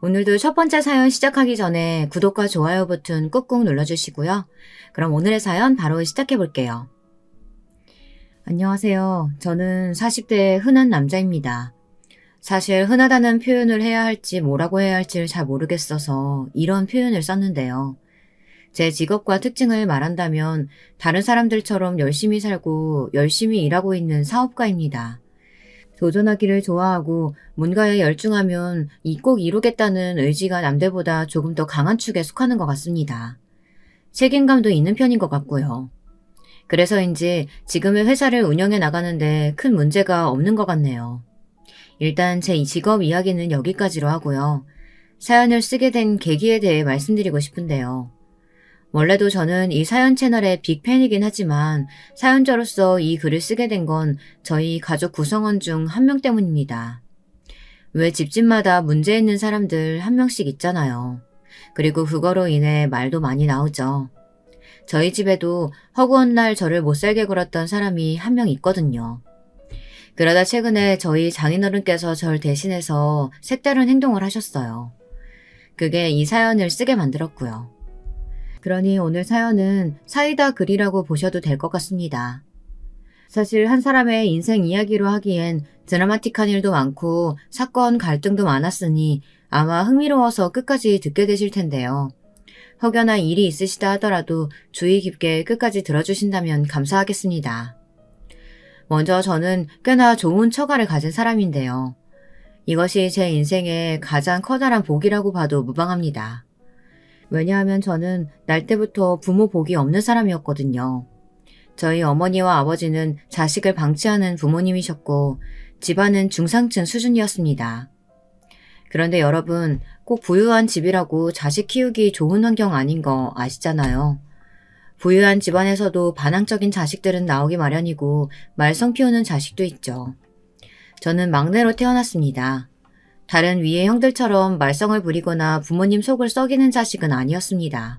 오늘도 첫 번째 사연 시작하기 전에 구독과 좋아요 버튼 꾹꾹 눌러주시고요. 그럼 오늘의 사연 바로 시작해 볼게요. 안녕하세요. 저는 40대 흔한 남자입니다. 사실 흔하다는 표현을 해야 할지 뭐라고 해야 할지 잘 모르겠어서 이런 표현을 썼는데요. 제 직업과 특징을 말한다면 다른 사람들처럼 열심히 살고 열심히 일하고 있는 사업가입니다. 도전하기를 좋아하고 뭔가에 열중하면 꼭 이루겠다는 의지가 남들보다 조금 더 강한 축에 속하는 것 같습니다. 책임감도 있는 편인 것 같고요. 그래서인지 지금의 회사를 운영해 나가는데 큰 문제가 없는 것 같네요. 일단 제 직업 이야기는 여기까지로 하고요. 사연을 쓰게 된 계기에 대해 말씀드리고 싶은데요. 원래도 저는 이 사연 채널의 빅팬이긴 하지만 사연자로서 이 글을 쓰게 된 건 저희 가족 구성원 중 한 명 때문입니다. 왜 집집마다 문제 있는 사람들 한 명씩 있잖아요. 그리고 그거로 인해 말도 많이 나오죠. 저희 집에도 허구한 날 저를 못살게 굴었던 사람이 한 명 있거든요. 그러다 최근에 저희 장인어른께서 절 대신해서 색다른 행동을 하셨어요. 그게 이 사연을 쓰게 만들었고요. 그러니 오늘 사연은 사이다 글이라고 보셔도 될 것 같습니다. 사실 한 사람의 인생 이야기로 하기엔 드라마틱한 일도 많고 사건 갈등도 많았으니 아마 흥미로워서 끝까지 듣게 되실 텐데요. 혹여나 일이 있으시다 하더라도 주의 깊게 끝까지 들어주신다면 감사하겠습니다. 먼저 저는 꽤나 좋은 처가를 가진 사람인데요. 이것이 제 인생의 가장 커다란 복이라고 봐도 무방합니다. 왜냐하면 저는 날 때부터 부모 복이 없는 사람이었거든요. 저희 어머니와 아버지는 자식을 방치하는 부모님이셨고 집안은 중상층 수준이었습니다. 그런데 여러분, 꼭 부유한 집이라고 자식 키우기 좋은 환경 아닌 거 아시잖아요. 부유한 집안에서도 반항적인 자식들은 나오기 마련이고 말썽 피우는 자식도 있죠. 저는 막내로 태어났습니다. 다른 위의 형들처럼 말썽을 부리거나 부모님 속을 썩이는 자식은 아니었습니다.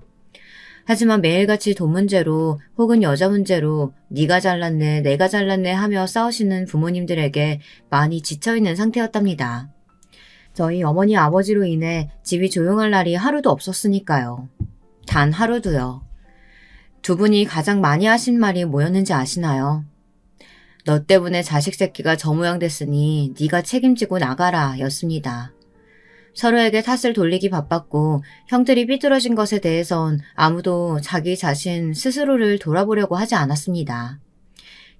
하지만 매일같이 돈 문제로 혹은 여자 문제로 네가 잘났네 내가 잘났네 하며 싸우시는 부모님들에게 많이 지쳐있는 상태였답니다. 저희 어머니 아버지로 인해 집이 조용할 날이 하루도 없었으니까요. 단 하루도요. 두 분이 가장 많이 하신 말이 뭐였는지 아시나요? 너 때문에 자식 새끼가 저 모양 됐으니 네가 책임지고 나가라 였습니다. 서로에게 탓을 돌리기 바빴고 형들이 삐뚤어진 것에 대해선 아무도 자기 자신 스스로를 돌아보려고 하지 않았습니다.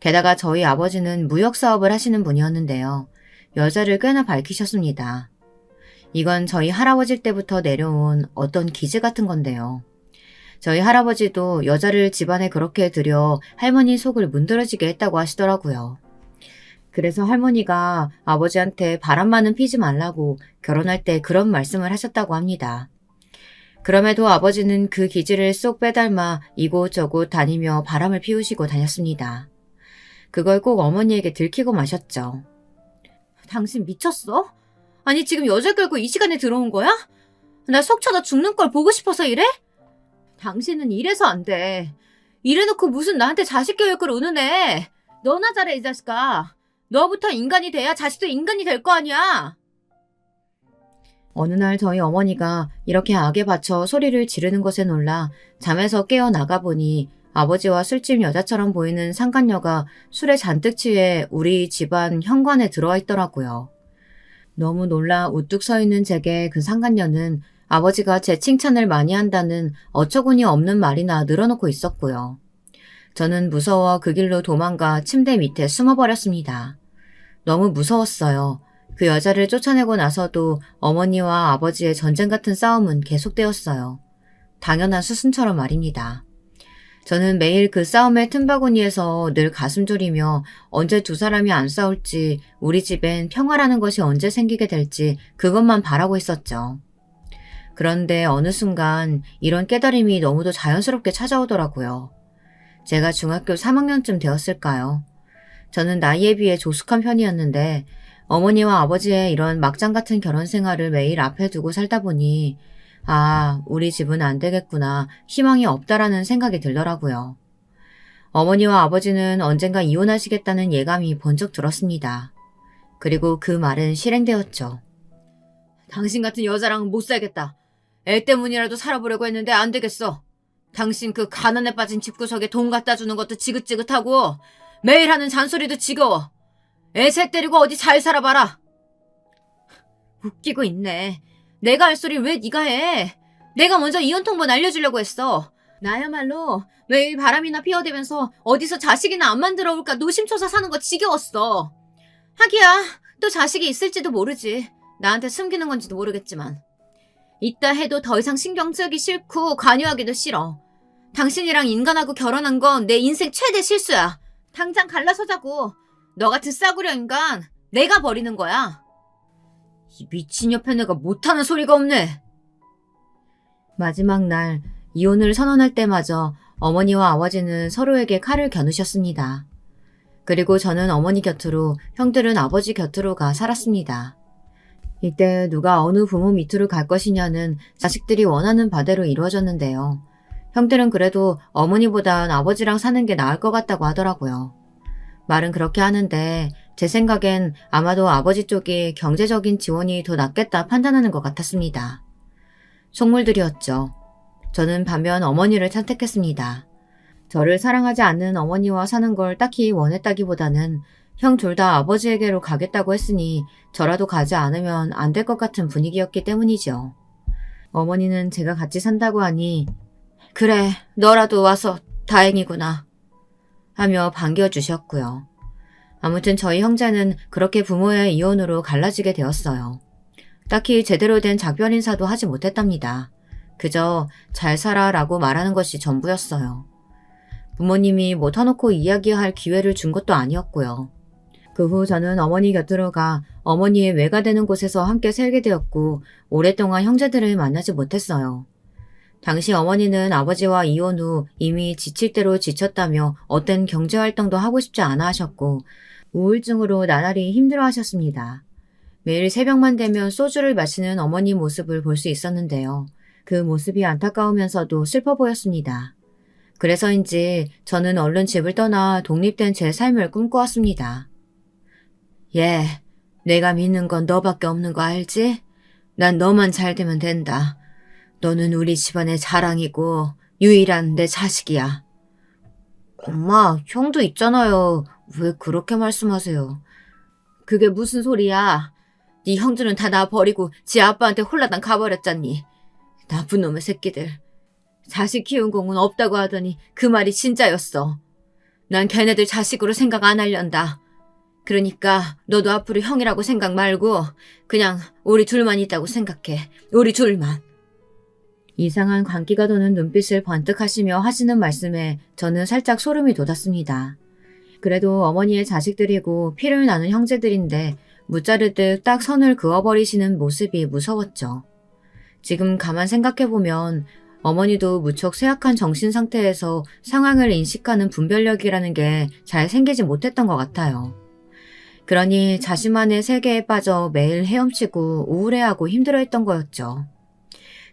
게다가 저희 아버지는 무역사업을 하시는 분이었는데요. 여자를 꽤나 밝히셨습니다. 이건 저희 할아버지 때부터 내려온 어떤 기질 같은 건데요. 저희 할아버지도 여자를 집안에 그렇게 들여 할머니 속을 문드러지게 했다고 하시더라고요. 그래서 할머니가 아버지한테 바람만은 피지 말라고 결혼할 때 그런 말씀을 하셨다고 합니다. 그럼에도 아버지는 그 기질을 쏙 빼닮아 이곳저곳 다니며 바람을 피우시고 다녔습니다. 그걸 꼭 어머니에게 들키고 마셨죠. 당신 미쳤어? 아니 지금 여자 끌고 이 시간에 들어온 거야? 나 속 쳐다 죽는 걸 보고 싶어서 이래? 당신은 이래서 안 돼. 이래놓고 무슨 나한테 자식 교육을 운운해. 너나 잘해 이 자식아. 너부터 인간이 돼야 자식도 인간이 될 거 아니야. 어느 날 저희 어머니가 이렇게 악에 받쳐 소리를 지르는 것에 놀라 잠에서 깨어 나가보니 아버지와 술집 여자처럼 보이는 상간녀가 술에 잔뜩 취해 우리 집안 현관에 들어와 있더라고요. 너무 놀라 우뚝 서 있는 제게 그 상간녀는 아버지가 제 칭찬을 많이 한다는 어처구니 없는 말이나 늘어놓고 있었고요. 저는 무서워 그 길로 도망가 침대 밑에 숨어버렸습니다. 너무 무서웠어요. 그 여자를 쫓아내고 나서도 어머니와 아버지의 전쟁 같은 싸움은 계속되었어요. 당연한 수순처럼 말입니다. 저는 매일 그 싸움의 틈바구니에서 늘 가슴 졸이며 언제 두 사람이 안 싸울지 우리 집엔 평화라는 것이 언제 생기게 될지 그것만 바라고 있었죠. 그런데 어느 순간 이런 깨달음이 너무도 자연스럽게 찾아오더라고요. 제가 중학교 3학년쯤 되었을까요? 저는 나이에 비해 조숙한 편이었는데 어머니와 아버지의 이런 막장 같은 결혼 생활을 매일 앞에 두고 살다 보니 아, 우리 집은 안 되겠구나, 희망이 없다라는 생각이 들더라고요. 어머니와 아버지는 언젠가 이혼하시겠다는 예감이 번쩍 들었습니다. 그리고 그 말은 실행되었죠. 당신 같은 여자랑은 못 살겠다. 애 때문이라도 살아보려고 했는데 안 되겠어. 당신 그 가난에 빠진 집구석에 돈 갖다 주는 것도 지긋지긋하고 매일 하는 잔소리도 지겨워. 애 셋 데리고 어디 잘 살아봐라. 웃기고 있네. 내가 할 소리 왜 네가 해? 내가 먼저 이혼 통보 날려주려고 했어. 나야말로 매일 바람이나 피워대면서 어디서 자식이나 안 만들어 올까 노심초사 사는 거 지겨웠어. 하기야 또 자식이 있을지도 모르지. 나한테 숨기는 건지도 모르겠지만. 있다 해도 더 이상 신경 쓰기 싫고 관여하기도 싫어. 당신이랑 인간하고 결혼한 건 내 인생 최대 실수야. 당장 갈라서자고. 너 같은 싸구려 인간 내가 버리는 거야. 이 미친 옆에 내가 못하는 소리가 없네. 마지막 날 이혼을 선언할 때마저 어머니와 아버지는 서로에게 칼을 겨누셨습니다. 그리고 저는 어머니 곁으로, 형들은 아버지 곁으로 가 살았습니다. 이때 누가 어느 부모 밑으로 갈 것이냐는 자식들이 원하는 바대로 이루어졌는데요. 형들은 그래도 어머니보단 아버지랑 사는 게 나을 것 같다고 하더라고요. 말은 그렇게 하는데 제 생각엔 아마도 아버지 쪽이 경제적인 지원이 더 낫겠다 판단하는 것 같았습니다. 속물들이었죠. 저는 반면 어머니를 선택했습니다. 저를 사랑하지 않는 어머니와 사는 걸 딱히 원했다기보다는 형 둘 다 아버지에게로 가겠다고 했으니 저라도 가지 않으면 안 될 것 같은 분위기였기 때문이죠. 어머니는 제가 같이 산다고 하니 그래, 너라도 와서 다행이구나 하며 반겨주셨고요. 아무튼 저희 형제는 그렇게 부모의 이혼으로 갈라지게 되었어요. 딱히 제대로 된 작별 인사도 하지 못했답니다. 그저 잘 살아 라고 말하는 것이 전부였어요. 부모님이 뭐 터놓고 이야기할 기회를 준 것도 아니었고요. 그 후 저는 어머니 곁으로 가 어머니의 외가 되는 곳에서 함께 살게 되었고 오랫동안 형제들을 만나지 못했어요. 당시 어머니는 아버지와 이혼 후 이미 지칠 대로 지쳤다며 어떤 경제활동도 하고 싶지 않아 하셨고 우울증으로 나날이 힘들어 하셨습니다. 매일 새벽만 되면 소주를 마시는 어머니 모습을 볼 수 있었는데요. 그 모습이 안타까우면서도 슬퍼 보였습니다. 그래서인지 저는 얼른 집을 떠나 독립된 제 삶을 꿈꿔왔습니다. 내가 믿는 건 너밖에 없는 거 알지? 난 너만 잘 되면 된다. 너는 우리 집안의 자랑이고 유일한 내 자식이야. 엄마, 형도 있잖아요. 왜 그렇게 말씀하세요? 그게 무슨 소리야? 네 형들은 다 나 버리고 지 아빠한테 홀라당 가버렸잖니. 나쁜 놈의 새끼들. 자식 키운 공은 없다고 하더니 그 말이 진짜였어. 난 걔네들 자식으로 생각 안 하련다. 그러니까 너도 앞으로 형이라고 생각 말고 그냥 우리 둘만 있다고 생각해. 우리 둘만. 이상한 광기가 도는 눈빛을 번뜩 하시며 하시는 말씀에 저는 살짝 소름이 돋았습니다. 그래도 어머니의 자식들이고 피를 나눈 형제들인데 무자르듯 딱 선을 그어버리시는 모습이 무서웠죠. 지금 가만 생각해보면 어머니도 무척 쇠약한 정신 상태에서 상황을 인식하는 분별력이라는 게 잘 생기지 못했던 것 같아요. 그러니 자신만의 세계에 빠져 매일 헤엄치고 우울해하고 힘들어했던 거였죠.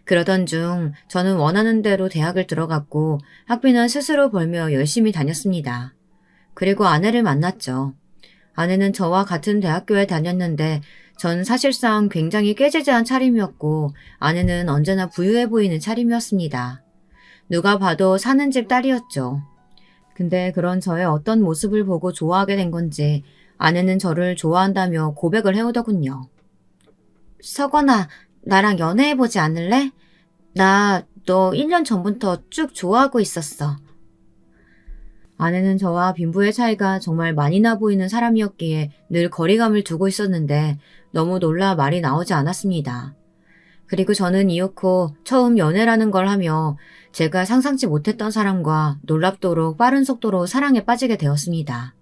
그러던 중 저는 원하는 대로 대학을 들어갔고 학비는 스스로 벌며 열심히 다녔습니다. 그리고 아내를 만났죠. 아내는 저와 같은 대학교에 다녔는데 전 사실상 굉장히 꾀지지한 차림이었고 아내는 언제나 부유해 보이는 차림이었습니다. 누가 봐도 사는 집 딸이었죠. 근데 그런 저의 어떤 모습을 보고 좋아하게 된 건지 아내는 저를 좋아한다며 고백을 해오더군요. 석원아, 나랑 연애해보지 않을래? 나 너 1년 전부터 쭉 좋아하고 있었어. 아내는 저와 빈부의 차이가 정말 많이 나 보이는 사람이었기에 늘 거리감을 두고 있었는데 너무 놀라 말이 나오지 않았습니다. 그리고 저는 이윽고 처음 연애라는 걸 하며 제가 상상치 못했던 사람과 놀랍도록 빠른 속도로 사랑에 빠지게 되었습니다.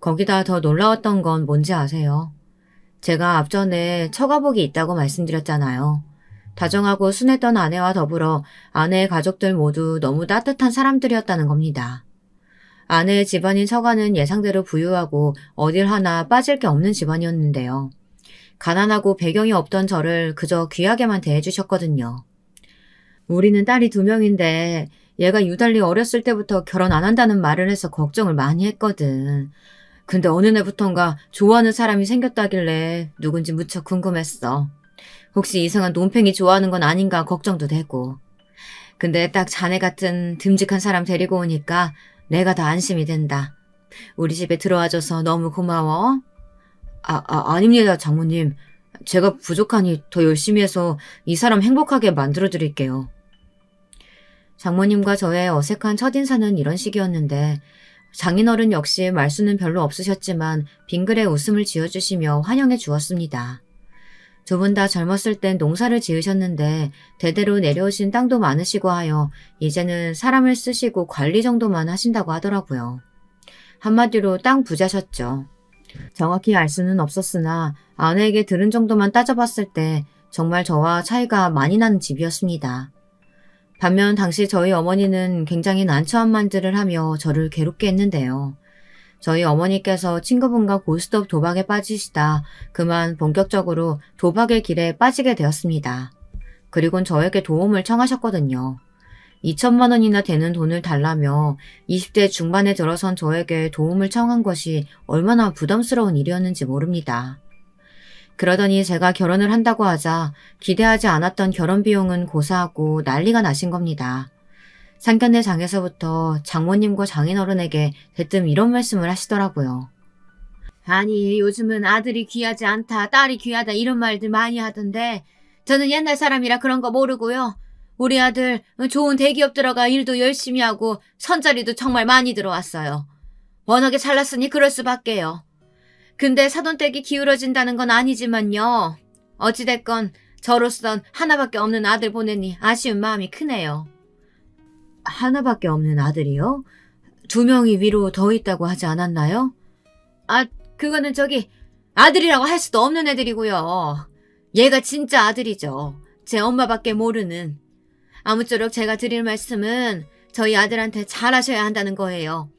거기다 더 놀라웠던 건 뭔지 아세요? 제가 앞전에 처가복이 있다고 말씀드렸잖아요. 다정하고 순했던 아내와 더불어 아내의 가족들 모두 너무 따뜻한 사람들이었다는 겁니다. 아내의 집안인 처가는 예상대로 부유하고 어딜 하나 빠질 게 없는 집안이었는데요. 가난하고 배경이 없던 저를 그저 귀하게만 대해주셨거든요. 우리는 딸이 2명인데 얘가 유달리 어렸을 때부터 결혼 안 한다는 말을 해서 걱정을 많이 했거든. 근데 어느 날부턴가 좋아하는 사람이 생겼다길래 누군지 무척 궁금했어. 혹시 이상한 논팽이 좋아하는 건 아닌가 걱정도 되고. 근데 딱 자네 같은 듬직한 사람 데리고 오니까 내가 더 안심이 된다. 우리 집에 들어와줘서 너무 고마워. 아닙니다, 장모님. 제가 부족하니 더 열심히 해서 이 사람 행복하게 만들어드릴게요. 장모님과 저의 어색한 첫인사는 이런 식이었는데 장인어른 역시 말수는 별로 없으셨지만 빙그레 웃음을 지어주시며 환영해 주었습니다. 두 분 다 젊었을 땐 농사를 지으셨는데 대대로 내려오신 땅도 많으시고 하여 이제는 사람을 쓰시고 관리 정도만 하신다고 하더라고요. 한마디로 땅 부자셨죠. 정확히 알 수는 없었으나 아내에게 들은 정도만 따져봤을 때 정말 저와 차이가 많이 나는 집이었습니다. 반면 당시 저희 어머니는 굉장히 난처한 말들을 하며 저를 괴롭게 했는데요. 저희 어머니께서 친구분과 고스톱 도박에 빠지시다 그만 본격적으로 도박의 길에 빠지게 되었습니다. 그리곤 저에게 도움을 청하셨거든요. 2천만 원이나 되는 돈을 달라며 20대 중반에 들어선 저에게 도움을 청한 것이 얼마나 부담스러운 일이었는지 모릅니다. 그러더니 제가 결혼을 한다고 하자 기대하지 않았던 결혼 비용은 고사하고 난리가 나신 겁니다. 상견례 장에서부터 장모님과 장인어른에게 대뜸 이런 말씀을 하시더라고요. 아니, 요즘은 아들이 귀하지 않다, 딸이 귀하다 이런 말들 많이 하던데 저는 옛날 사람이라 그런 거 모르고요. 우리 아들 좋은 대기업 들어가 일도 열심히 하고 선자리도 정말 많이 들어왔어요. 워낙에 잘났으니 그럴 수밖에요. 근데 사돈댁이 기울어진다는 건 아니지만요. 어찌됐건 저로선 하나밖에 없는 아들 보내니 아쉬운 마음이 크네요. 하나밖에 없는 아들이요? 2명이 위로 더 있다고 하지 않았나요? 그거는 아들이라고 할 수도 없는 애들이고요. 얘가 진짜 아들이죠. 제 엄마밖에 모르는. 아무쪼록 제가 드릴 말씀은 저희 아들한테 잘하셔야 한다는 거예요.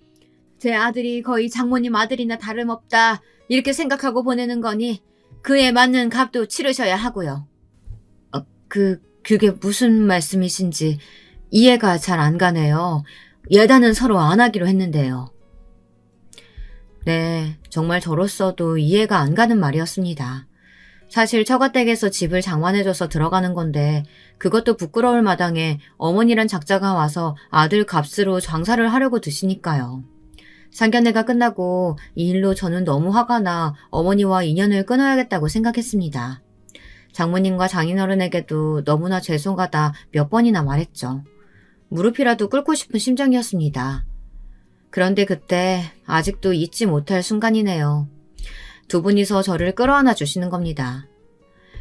제 아들이 거의 장모님 아들이나 다름없다 이렇게 생각하고 보내는 거니 그에 맞는 값도 치르셔야 하고요. 그게 무슨 말씀이신지 이해가 잘 안 가네요. 예단은 서로 안 하기로 했는데요. 네, 정말 저로서도 이해가 안 가는 말이었습니다. 사실 처가댁에서 집을 장만해줘서 들어가는 건데 그것도 부끄러울 마당에 어머니란 작자가 와서 아들 값으로 장사를 하려고 드시니까요. 상견례가 끝나고 이 일로 저는 너무 화가 나 어머니와 인연을 끊어야겠다고 생각했습니다. 장모님과 장인어른에게도 너무나 죄송하다 몇 번이나 말했죠. 무릎이라도 꿇고 싶은 심정이었습니다. 그런데 그때 아직도 잊지 못할 순간이네요. 두 분이서 저를 끌어안아 주시는 겁니다.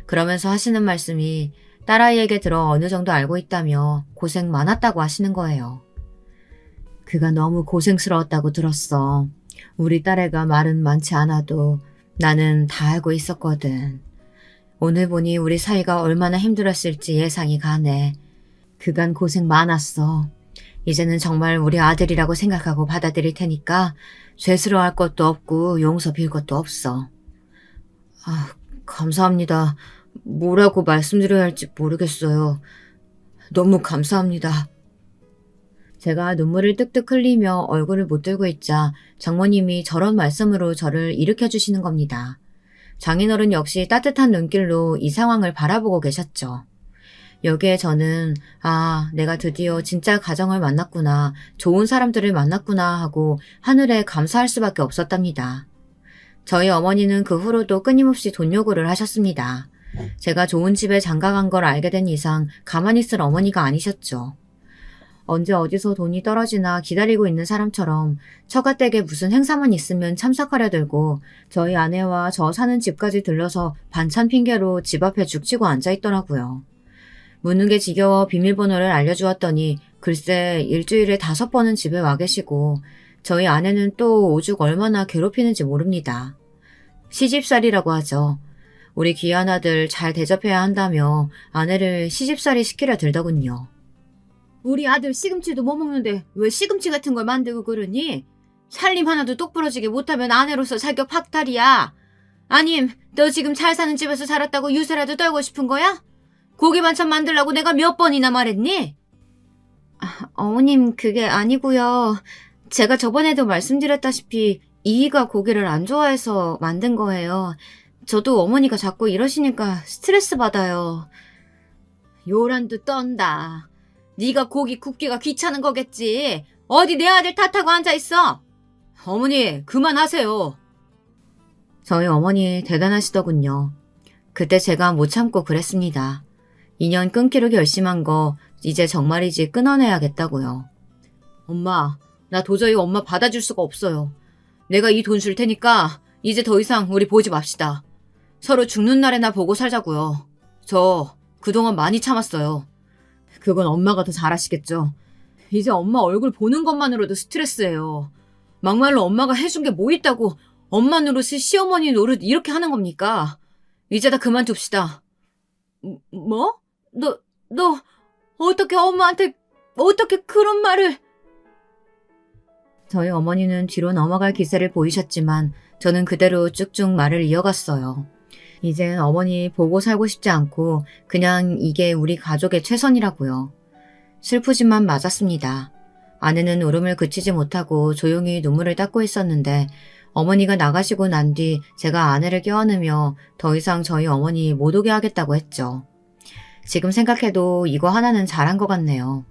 그러면서 하시는 말씀이 딸아이에게 들어 어느 정도 알고 있다며 고생 많았다고 하시는 거예요. 그가 너무 고생스러웠다고 들었어. 우리 딸애가 말은 많지 않아도 나는 다 알고 있었거든. 오늘 보니 우리 사이가 얼마나 힘들었을지 예상이 가네. 그간 고생 많았어. 이제는 정말 우리 아들이라고 생각하고 받아들일 테니까 죄스러워할 것도 없고 용서 빌 것도 없어. 감사합니다. 뭐라고 말씀드려야 할지 모르겠어요. 너무 감사합니다. 제가 눈물을 뚝뚝 흘리며 얼굴을 못 들고 있자 장모님이 저런 말씀으로 저를 일으켜주시는 겁니다. 장인어른 역시 따뜻한 눈길로 이 상황을 바라보고 계셨죠. 여기에 저는 내가 드디어 진짜 가정을 만났구나, 좋은 사람들을 만났구나 하고 하늘에 감사할 수밖에 없었답니다. 저희 어머니는 그 후로도 끊임없이 돈 요구를 하셨습니다. 제가 좋은 집에 장가간 걸 알게 된 이상 가만히 있을 어머니가 아니셨죠. 언제 어디서 돈이 떨어지나 기다리고 있는 사람처럼 처가댁에 무슨 행사만 있으면 참석하려 들고 저희 아내와 저 사는 집까지 들러서 반찬 핑계로 집 앞에 죽치고 앉아있더라고요. 묻는 게 지겨워 비밀번호를 알려주었더니 글쎄 일주일에 5번은 집에 와 계시고 저희 아내는 또 오죽 얼마나 괴롭히는지 모릅니다. 시집살이라고 하죠. 우리 귀한 아들 잘 대접해야 한다며 아내를 시집살이 시키려 들더군요. 우리 아들 시금치도 못 먹는데 왜 시금치 같은 걸 만들고 그러니? 살림 하나도 똑부러지게 못하면 아내로서 자격 박탈이야. 아님 너 지금 잘 사는 집에서 살았다고 유세라도 떨고 싶은 거야? 고기 반찬 만들라고 내가 몇 번이나 말했니? 어머님 그게 아니고요. 제가 저번에도 말씀드렸다시피 이희가 고기를 안 좋아해서 만든 거예요. 저도 어머니가 자꾸 이러시니까 스트레스 받아요. 요란도 떤다. 네가 고기 굽기가 귀찮은 거겠지. 어디 내 아들 탓하고 앉아있어. 어머니 그만하세요. 저희 어머니 대단하시더군요. 그때 제가 못 참고 그랬습니다. 인연 끊기로 결심한 거 이제 정말이지 끊어내야겠다고요. 엄마, 나 도저히 엄마 받아줄 수가 없어요. 내가 이 돈 줄 테니까 이제 더 이상 우리 보지 맙시다. 서로 죽는 날에나 보고 살자고요. 저 그동안 많이 참았어요. 그건 엄마가 더 잘하시겠죠. 이제 엄마 얼굴 보는 것만으로도 스트레스예요. 막말로 엄마가 해준 게 뭐 있다고 엄마 노릇이 시어머니 노릇 이렇게 하는 겁니까? 이제 다 그만둡시다. 뭐? 너 어떻게 엄마한테 어떻게 그런 말을... 저희 어머니는 뒤로 넘어갈 기세를 보이셨지만 저는 그대로 쭉쭉 말을 이어갔어요. 이젠 어머니 보고 살고 싶지 않고 그냥 이게 우리 가족의 최선이라고요. 슬프지만 맞았습니다. 아내는 울음을 그치지 못하고 조용히 눈물을 닦고 있었는데 어머니가 나가시고 난 뒤 제가 아내를 껴안으며 더 이상 저희 어머니 못 오게 하겠다고 했죠. 지금 생각해도 이거 하나는 잘한 것 같네요.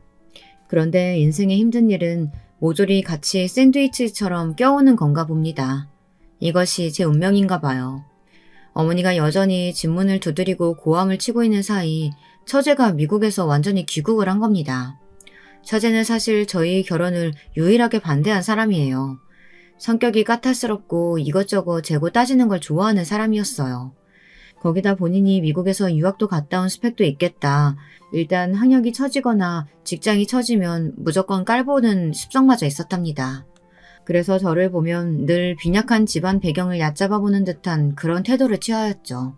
그런데 인생의 힘든 일은 모조리 같이 샌드위치처럼 껴오는 건가 봅니다. 이것이 제 운명인가 봐요. 어머니가 여전히 집문을 두드리고 고함을 치고 있는 사이 처제가 미국에서 완전히 귀국을 한 겁니다. 처제는 사실 저희 결혼을 유일하게 반대한 사람이에요. 성격이 까탈스럽고 이것저것 재고 따지는 걸 좋아하는 사람이었어요. 거기다 본인이 미국에서 유학도 갔다 온 스펙도 있겠다. 일단 학력이 처지거나 직장이 처지면 무조건 깔보는 습성마저 있었답니다. 그래서 저를 보면 늘 빈약한 집안 배경을 얕잡아보는 듯한 그런 태도를 취하였죠.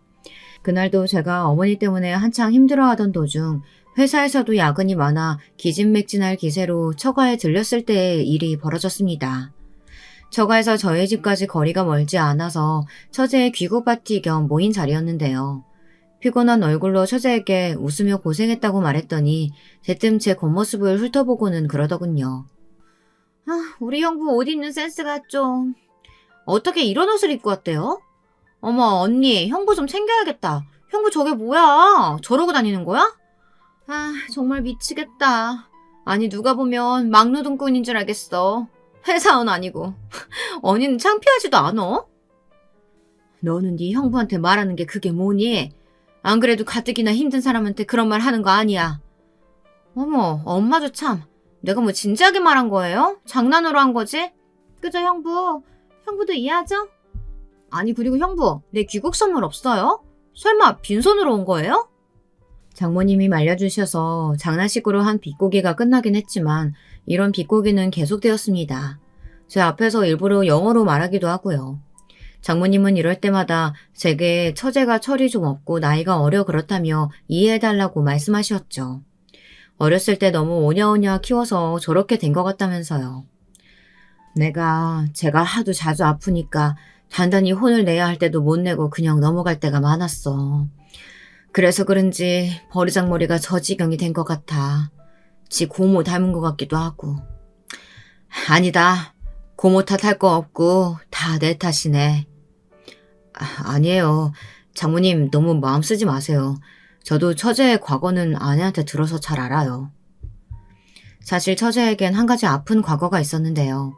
그날도 제가 어머니 때문에 한창 힘들어하던 도중 회사에서도 야근이 많아 기진맥진할 기세로 처가에 들렸을 때의 일이 벌어졌습니다. 처가에서 저희 집까지 거리가 멀지 않아서 처제의 귀국 파티 겸 모인 자리였는데요. 피곤한 얼굴로 처제에게 웃으며 고생했다고 말했더니 대뜸 제 겉모습을 훑어보고는 그러더군요. 우리 형부 옷 입는 센스가 좀... 어떻게 이런 옷을 입고 왔대요? 어머 언니 형부 좀 챙겨야겠다. 형부 저게 뭐야? 저러고 다니는 거야? 정말 미치겠다. 아니 누가 보면 막노동꾼인 줄 알겠어. 회사원 아니고. 언니는 창피하지도 않어? 너는 네 형부한테 말하는 게 그게 뭐니? 안 그래도 가뜩이나 힘든 사람한테 그런 말 하는 거 아니야. 어머 엄마도 참. 내가 뭐 진지하게 말한 거예요? 장난으로 한 거지? 그죠 형부? 형부도 이해하죠? 아니 그리고 형부 내 귀국 선물 없어요? 설마 빈손으로 온 거예요? 장모님이 말려주셔서 장난식으로 한 비꼬기가 끝나긴 했지만 이런 비꼬기는 계속되었습니다. 제 앞에서 일부러 영어로 말하기도 하고요. 장모님은 이럴 때마다 제게 처제가 철이 좀 없고 나이가 어려 그렇다며 이해해달라고 말씀하셨죠. 어렸을 때 너무 오냐오냐 키워서 저렇게 된 것 같다면서요. 제가 하도 자주 아프니까 단단히 혼을 내야 할 때도 못 내고 그냥 넘어갈 때가 많았어. 그래서 그런지 버르장머리가 저 지경이 된 것 같아. 지 고모 닮은 것 같기도 하고. 아니다. 고모 탓할 거 없고 다 내 탓이네. 아니에요. 장모님 너무 마음 쓰지 마세요. 저도 처제의 과거는 아내한테 들어서 잘 알아요. 사실 처제에겐 한 가지 아픈 과거가 있었는데요.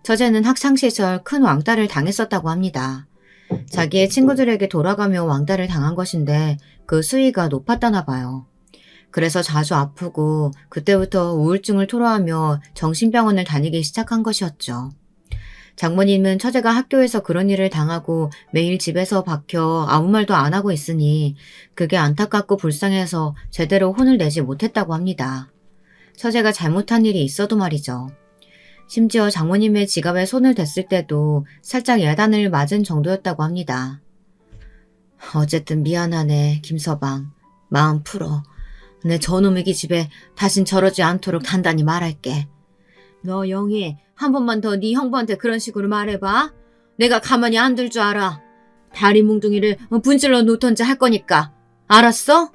처제는 학창시절 큰 왕따를 당했었다고 합니다. 자기의 친구들에게 돌아가며 왕따를 당한 것인데 그 수위가 높았다나 봐요. 그래서 자주 아프고 그때부터 우울증을 토로하며 정신병원을 다니기 시작한 것이었죠. 장모님은 처제가 학교에서 그런 일을 당하고 매일 집에서 박혀 아무 말도 안 하고 있으니 그게 안타깝고 불쌍해서 제대로 혼을 내지 못했다고 합니다. 처제가 잘못한 일이 있어도 말이죠. 심지어 장모님의 지갑에 손을 댔을 때도 살짝 야단을 맞은 정도였다고 합니다. 어쨌든 미안하네, 김서방. 마음 풀어. 내 저놈의 기집애 다신 저러지 않도록 단단히 말할게. 너 영희 한 번만 더 네 형부한테 그런 식으로 말해봐. 내가 가만히 안 둘 줄 알아. 다리 뭉둥이를 분질러 놓던지 할 거니까. 알았어?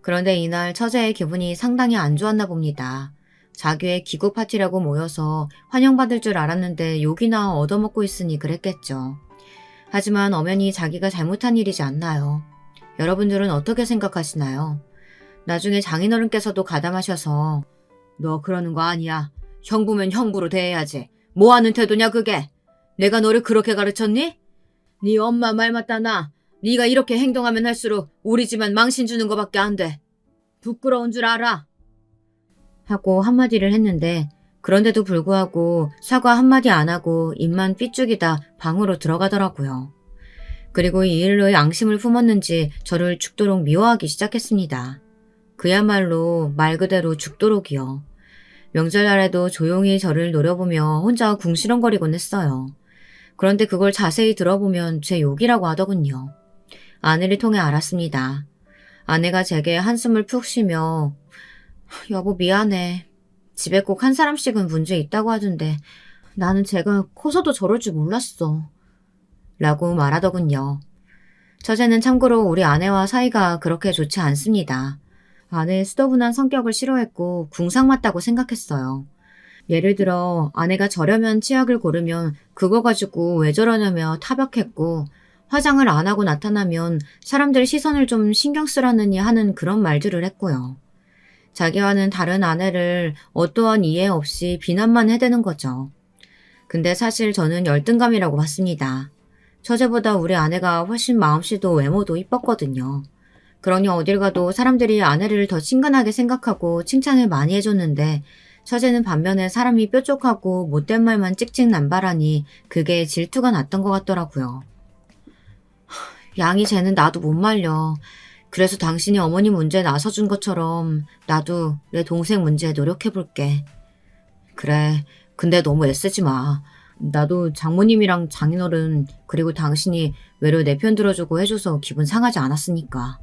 그런데 이날 처제의 기분이 상당히 안 좋았나 봅니다. 자기의 귀국 파티라고 모여서 환영받을 줄 알았는데 욕이나 얻어먹고 있으니 그랬겠죠. 하지만 엄연히 자기가 잘못한 일이지 않나요? 여러분들은 어떻게 생각하시나요? 나중에 장인어른께서도 가담하셔서 너 그러는 거 아니야. 형 보면 형부로 대해야지. 뭐 하는 태도냐 그게? 내가 너를 그렇게 가르쳤니? 네 엄마 말 맞다나. 네가 이렇게 행동하면 할수록 우리 집안 망신 주는 거밖에 안 돼. 부끄러운 줄 알아. 하고 한마디를 했는데 그런데도 불구하고 사과 한마디 안 하고 입만 삐죽이다 방으로 들어가더라고요. 그리고 이 일로 양심을 품었는지 저를 죽도록 미워하기 시작했습니다. 그야말로 말 그대로 죽도록이요. 명절날에도 조용히 저를 노려보며 혼자 궁시렁거리곤 했어요. 그런데 그걸 자세히 들어보면 제 욕이라고 하더군요. 아내를 통해 알았습니다. 아내가 제게 한숨을 푹 쉬며 여보 미안해. 집에 꼭 한 사람씩은 문제 있다고 하던데 나는 제가 커서도 저럴 줄 몰랐어. 라고 말하더군요. 처제는 참고로 우리 아내와 사이가 그렇게 좋지 않습니다. 아내의 수더분한 성격을 싫어했고 궁상맞다고 생각했어요. 예를 들어 아내가 저렴한 치약을 고르면 그거 가지고 왜 저러냐며 타박했고 화장을 안 하고 나타나면 사람들 시선을 좀 신경 쓰라느니 하는 그런 말들을 했고요. 자기와는 다른 아내를 어떠한 이해 없이 비난만 해대는 거죠. 근데 사실 저는 열등감이라고 봤습니다. 처제보다 우리 아내가 훨씬 마음씨도 외모도 이뻤거든요. 그러니 어딜 가도 사람들이 아내를 더 친근하게 생각하고 칭찬을 많이 해줬는데 처제는 반면에 사람이 뾰족하고 못된 말만 찍찍 남발하니 그게 질투가 났던 것 같더라고요. 양이 쟤는 나도 못 말려. 그래서 당신이 어머니 문제에 나서준 것처럼 나도 내 동생 문제에 노력해볼게. 그래, 근데 너무 애쓰지 마. 나도 장모님이랑 장인어른 그리고 당신이 외로 내 편 들어주고 해줘서 기분 상하지 않았으니까.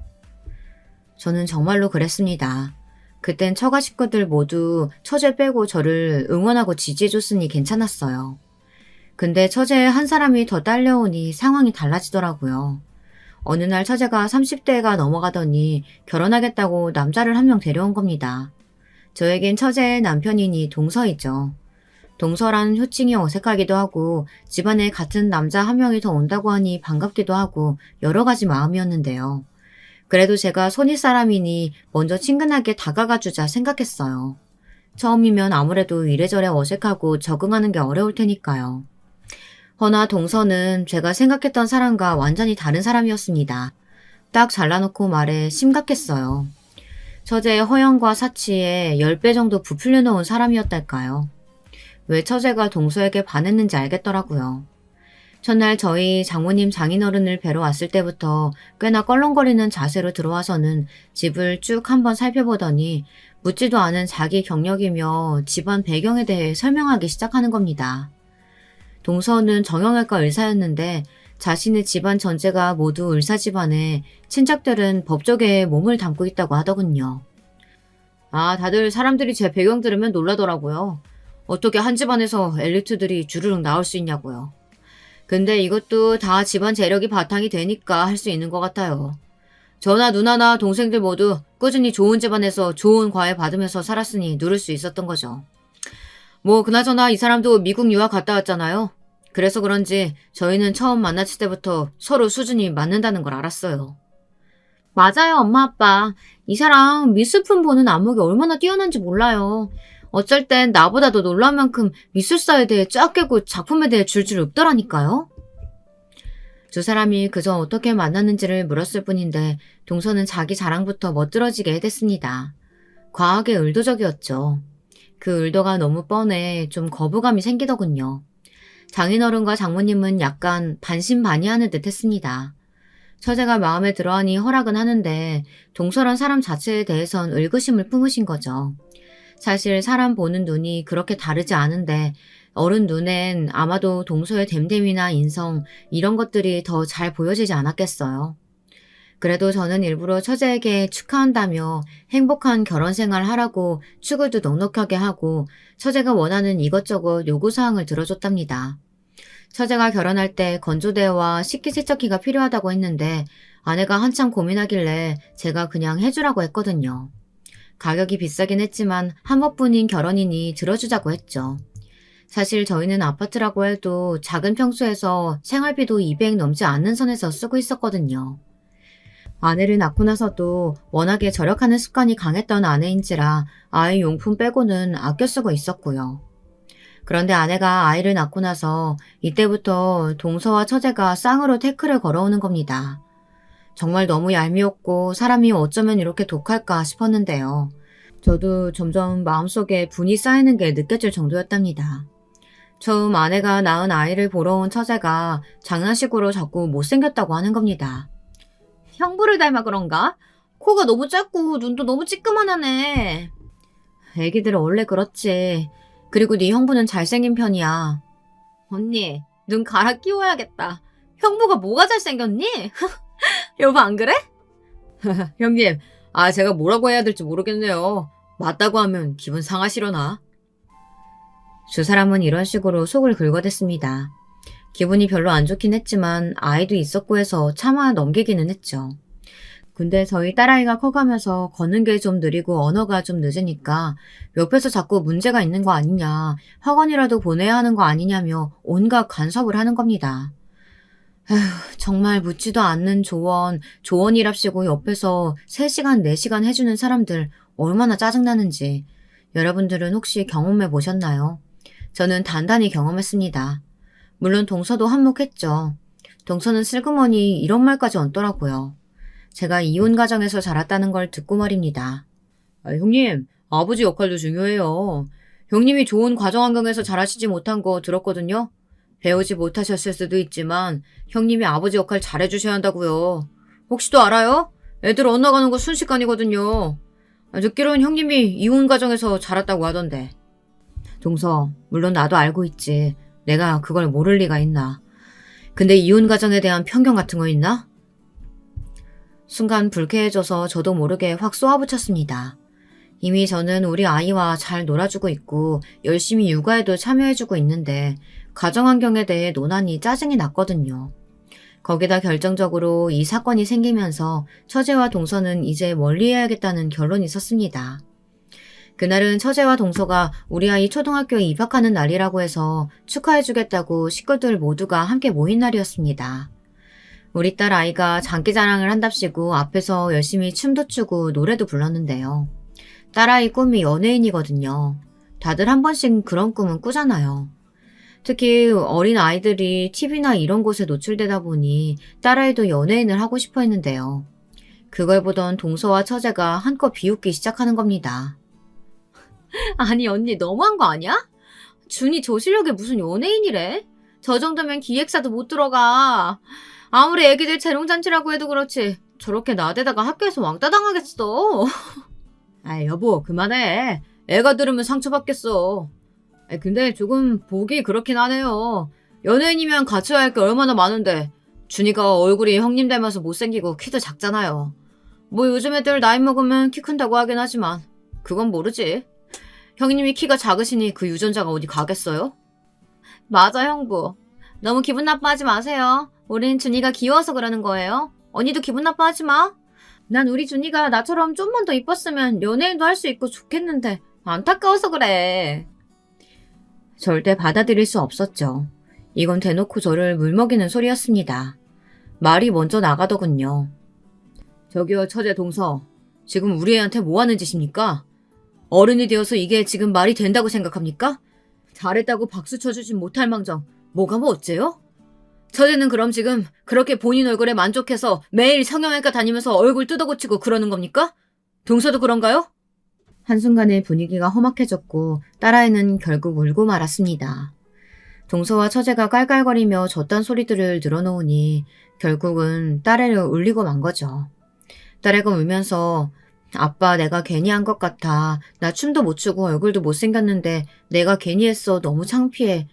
저는 정말로 그랬습니다. 그땐 처가 식구들 모두 처제 빼고 저를 응원하고 지지해줬으니 괜찮았어요. 근데 처제 한 사람이 더 딸려오니 상황이 달라지더라고요. 어느 날 처제가 30대가 넘어가더니 결혼하겠다고 남자를 한 명 데려온 겁니다. 저에겐 처제의 남편이니 동서이죠. 동서란 호칭이 어색하기도 하고 집안에 같은 남자 한 명이 더 온다고 하니 반갑기도 하고 여러 가지 마음이었는데요. 그래도 제가 손윗 사람이니 먼저 친근하게 다가가 주자 생각했어요. 처음이면 아무래도 이래저래 어색하고 적응하는 게 어려울 테니까요. 허나 동서는 제가 생각했던 사람과 완전히 다른 사람이었습니다. 딱 잘라놓고 말해 심각했어요. 처제의 허영과 사치에 10배 정도 부풀려 놓은 사람이었달까요. 왜 처제가 동서에게 반했는지 알겠더라고요. 첫날 저희 장모님 장인어른을 뵈러 왔을 때부터 꽤나 껄렁거리는 자세로 들어와서는 집을 쭉 한번 살펴보더니 묻지도 않은 자기 경력이며 집안 배경에 대해 설명하기 시작하는 겁니다. 동서는 정형외과 의사였는데 자신의 집안 전체가 모두 의사 집안에 친척들은 법조계에 몸을 담고 있다고 하더군요. 아, 다들 사람들이 제 배경 들으면 놀라더라고요. 어떻게 한 집안에서 엘리트들이 주르륵 나올 수 있냐고요. 근데 이것도 다 집안 재력이 바탕이 되니까 할 수 있는 것 같아요. 저나 누나나 동생들 모두 꾸준히 좋은 집안에서 좋은 과외 받으면서 살았으니 누릴 수 있었던 거죠. 뭐 그나저나 이 사람도 미국 유학 갔다 왔잖아요. 그래서 그런지 저희는 처음 만났을 때부터 서로 수준이 맞는다는 걸 알았어요. 맞아요, 엄마 아빠. 이 사람 미술품 보는 안목이 얼마나 뛰어난지 몰라요. 어쩔 땐 나보다도 놀라운 만큼 미술사에 대해 쫙 깨고 작품에 대해 줄줄 읊더라니까요. 두 사람이 그저 어떻게 만났는지를 물었을 뿐인데 동서는 자기 자랑부터 멋들어지게 해댔습니다. 과하게 의도적이었죠. 그 의도가 너무 뻔해 좀 거부감이 생기더군요. 장인어른과 장모님은 약간 반신반의하는 듯 했습니다. 처제가 마음에 들어하니 허락은 하는데 동서란 사람 자체에 대해선 의구심을 품으신 거죠. 사실 사람 보는 눈이 그렇게 다르지 않은데 어른 눈엔 아마도 동서의 됨됨이나 인성 이런 것들이 더 잘 보여지지 않았겠어요. 그래도 저는 일부러 처제에게 축하한다며 행복한 결혼생활 하라고 축을도 넉넉하게 하고 처제가 원하는 이것저것 요구사항을 들어줬답니다. 처제가 결혼할 때 건조대와 식기세척기가 필요하다고 했는데 아내가 한참 고민하길래 제가 그냥 해주라고 했거든요. 가격이 비싸긴 했지만 한 번뿐인 결혼이니 들어주자고 했죠. 사실 저희는 아파트라고 해도 작은 평수에서 생활비도 200 넘지 않는 선에서 쓰고 있었거든요. 아내를 낳고 나서도 워낙에 절약하는 습관이 강했던 아내인지라 아이 용품 빼고는 아껴 쓰고 있었고요. 그런데 아내가 아이를 낳고 나서 이때부터 동서와 처제가 쌍으로 태클을 걸어오는 겁니다. 정말 너무 얄미웠고 사람이 어쩌면 이렇게 독할까 싶었는데요. 저도 점점 마음속에 분이 쌓이는 게 느껴질 정도였답니다. 처음 아내가 낳은 아이를 보러 온 처제가 장난식으로 자꾸 못생겼다고 하는 겁니다. 형부를 닮아 그런가? 코가 너무 작고 눈도 너무 찌끄만하네. 애기들은 원래 그렇지. 그리고 네 형부는 잘생긴 편이야. 언니, 눈 갈아 끼워야겠다. 형부가 뭐가 잘생겼니? 여보 안 그래? 형님, 제가 뭐라고 해야 될지 모르겠네요. 맞다고 하면 기분 상하시려나? 두 사람은 이런 식으로 속을 긁어댔습니다. 기분이 별로 안 좋긴 했지만 아이도 있었고 해서 참아 넘기기는 했죠. 근데 저희 딸아이가 커가면서 걷는 게 좀 느리고 언어가 좀 늦으니까 옆에서 자꾸 문제가 있는 거 아니냐, 학원이라도 보내야 하는 거 아니냐며 온갖 간섭을 하는 겁니다. 에휴, 정말 묻지도 않는 조언이랍시고 옆에서 3시간, 4시간 해주는 사람들 얼마나 짜증나는지 여러분들은 혹시 경험해 보셨나요? 저는 단단히 경험했습니다. 물론 동서도 한몫했죠. 동서는 슬그머니 이런 말까지 얹더라고요. 제가 이혼 가정에서 자랐다는 걸 듣고 말입니다. 형님, 아버지 역할도 중요해요. 형님이 좋은 가정 환경에서 자라시지 못한 거 들었거든요. 배우지 못하셨을 수도 있지만 형님이 아버지 역할 잘해주셔야 한다고요. 혹시 또 알아요? 애들 엇나가는 거 순식간이거든요. 듣기로는 형님이 이혼 가정에서 자랐다고 하던데. 동서, 물론 나도 알고 있지. 내가 그걸 모를 리가 있나. 근데 이혼 가정에 대한 편견 같은 거 있나? 순간 불쾌해져서 저도 모르게 확 쏘아붙였습니다. 이미 저는 우리 아이와 잘 놀아주고 있고 열심히 육아에도 참여해주고 있는데 가정환경에 대해 논하니 짜증이 났거든요. 거기다 결정적으로 이 사건이 생기면서 처제와 동서는 이제 멀리해야겠다는 결론이 섰습니다. 그날은 처제와 동서가 우리 아이 초등학교에 입학하는 날이라고 해서 축하해주겠다고 식구들 모두가 함께 모인 날이었습니다. 우리 딸 아이가 장기자랑을 한답시고 앞에서 열심히 춤도 추고 노래도 불렀는데요. 딸아이 꿈이 연예인이거든요. 다들 한 번씩 그런 꿈은 꾸잖아요. 특히 어린 아이들이 TV나 이런 곳에 노출되다 보니 딸아이도 연예인을 하고 싶어 했는데요. 그걸 보던 동서와 처제가 한껏 비웃기 시작하는 겁니다. 아니 언니 너무한 거 아니야? 준이 저 실력에 무슨 연예인이래? 저 정도면 기획사도 못 들어가. 아무리 애기들 재롱잔치라고 해도 그렇지 저렇게 나대다가 학교에서 왕따 당하겠어. 여보 그만해. 애가 들으면 상처받겠어. 근데 조금 보기 그렇긴 하네요. 연예인이면 갖춰야 할 게 얼마나 많은데 준이가 얼굴이 형님 닮아서 못생기고 키도 작잖아요. 뭐 요즘 애들 나이 먹으면 키 큰다고 하긴 하지만 그건 모르지. 형님이 키가 작으시니 그 유전자가 어디 가겠어요? 맞아 형부. 너무 기분 나빠하지 마세요. 우린 준이가 귀여워서 그러는 거예요. 언니도 기분 나빠하지 마. 난 우리 준이가 나처럼 좀만 더 이뻤으면 연예인도 할 수 있고 좋겠는데 안타까워서 그래. 절대 받아들일 수 없었죠. 이건 대놓고 저를 물먹이는 소리였습니다. 말이 먼저 나가더군요. 저기요 처제 동서. 지금 우리 애한테 뭐 하는 짓입니까? 어른이 되어서 이게 지금 말이 된다고 생각합니까? 잘했다고 박수 쳐주진 못할 망정 뭐가 뭐 어째요? 처제는 그럼 지금 그렇게 본인 얼굴에 만족해서 매일 성형외과 다니면서 얼굴 뜯어고치고 그러는 겁니까? 동서도 그런가요? 한순간에 분위기가 험악해졌고 딸아이는 결국 울고 말았습니다. 동서와 처제가 깔깔거리며 저딴 소리들을 늘어놓으니 결국은 딸애를 울리고 만 거죠. 딸애가 울면서 아빠 내가 괜히 한 것 같아. 나 춤도 못 추고 얼굴도 못생겼는데 내가 괜히 했어. 너무 창피해.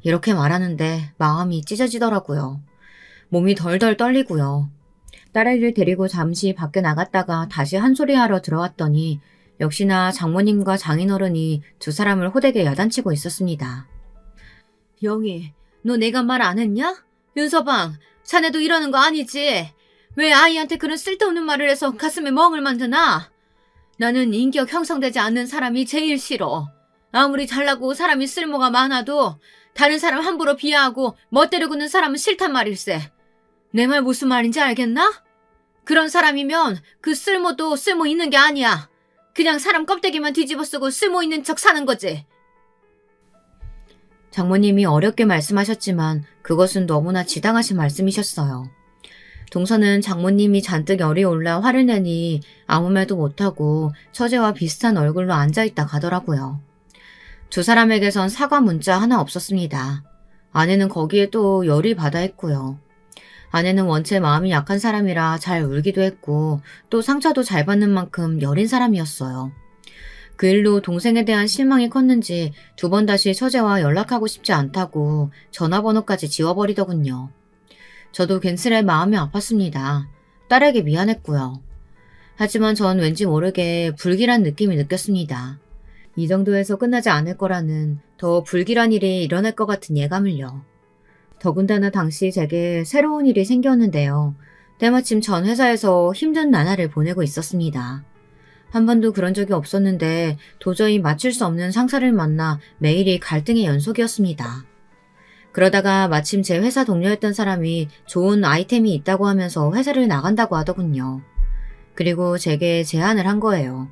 이렇게 말하는데 마음이 찢어지더라고요. 몸이 덜덜 떨리고요. 딸아이를 데리고 잠시 밖에 나갔다가 다시 한 소리 하러 들어왔더니 역시나 장모님과 장인어른이 두 사람을 호되게 야단치고 있었습니다. 영희, 너 내가 말 안 했냐? 윤서방, 자네도 이러는 거 아니지? 왜 아이한테 그런 쓸데없는 말을 해서 가슴에 멍을 만드나? 나는 인격 형성되지 않는 사람이 제일 싫어. 아무리 잘나고 사람이 쓸모가 많아도 다른 사람 함부로 비하하고 멋대로 구는 사람은 싫단 말일세. 내 말 무슨 말인지 알겠나? 그런 사람이면 그 쓸모도 쓸모 있는 게 아니야. 그냥 사람 껍데기만 뒤집어 쓰고 쓸모 있는 척 사는 거지. 장모님이 어렵게 말씀하셨지만 그것은 너무나 지당하신 말씀이셨어요. 동서는 장모님이 잔뜩 열이 올라 화를 내니 아무 말도 못하고 처제와 비슷한 얼굴로 앉아있다 가더라고요. 두 사람에게선 사과 문자 하나 없었습니다. 아내는 거기에 또 열이 받아했고요. 아내는 원체 마음이 약한 사람이라 잘 울기도 했고 또 상처도 잘 받는 만큼 여린 사람이었어요. 그 일로 동생에 대한 실망이 컸는지 두 번 다시 처제와 연락하고 싶지 않다고 전화번호까지 지워버리더군요. 저도 괜스레 마음이 아팠습니다. 딸에게 미안했고요. 하지만 전 왠지 모르게 불길한 느낌이 느꼈습니다. 이 정도에서 끝나지 않을 거라는 더 불길한 일이 일어날 것 같은 예감을요. 더군다나 당시 제게 새로운 일이 생겼는데요. 때마침 전 회사에서 힘든 나날을 보내고 있었습니다. 한 번도 그런 적이 없었는데 도저히 맞출 수 없는 상사를 만나 매일이 갈등의 연속이었습니다. 그러다가 마침 제 회사 동료였던 사람이 좋은 아이템이 있다고 하면서 회사를 나간다고 하더군요. 그리고 제게 제안을 한 거예요.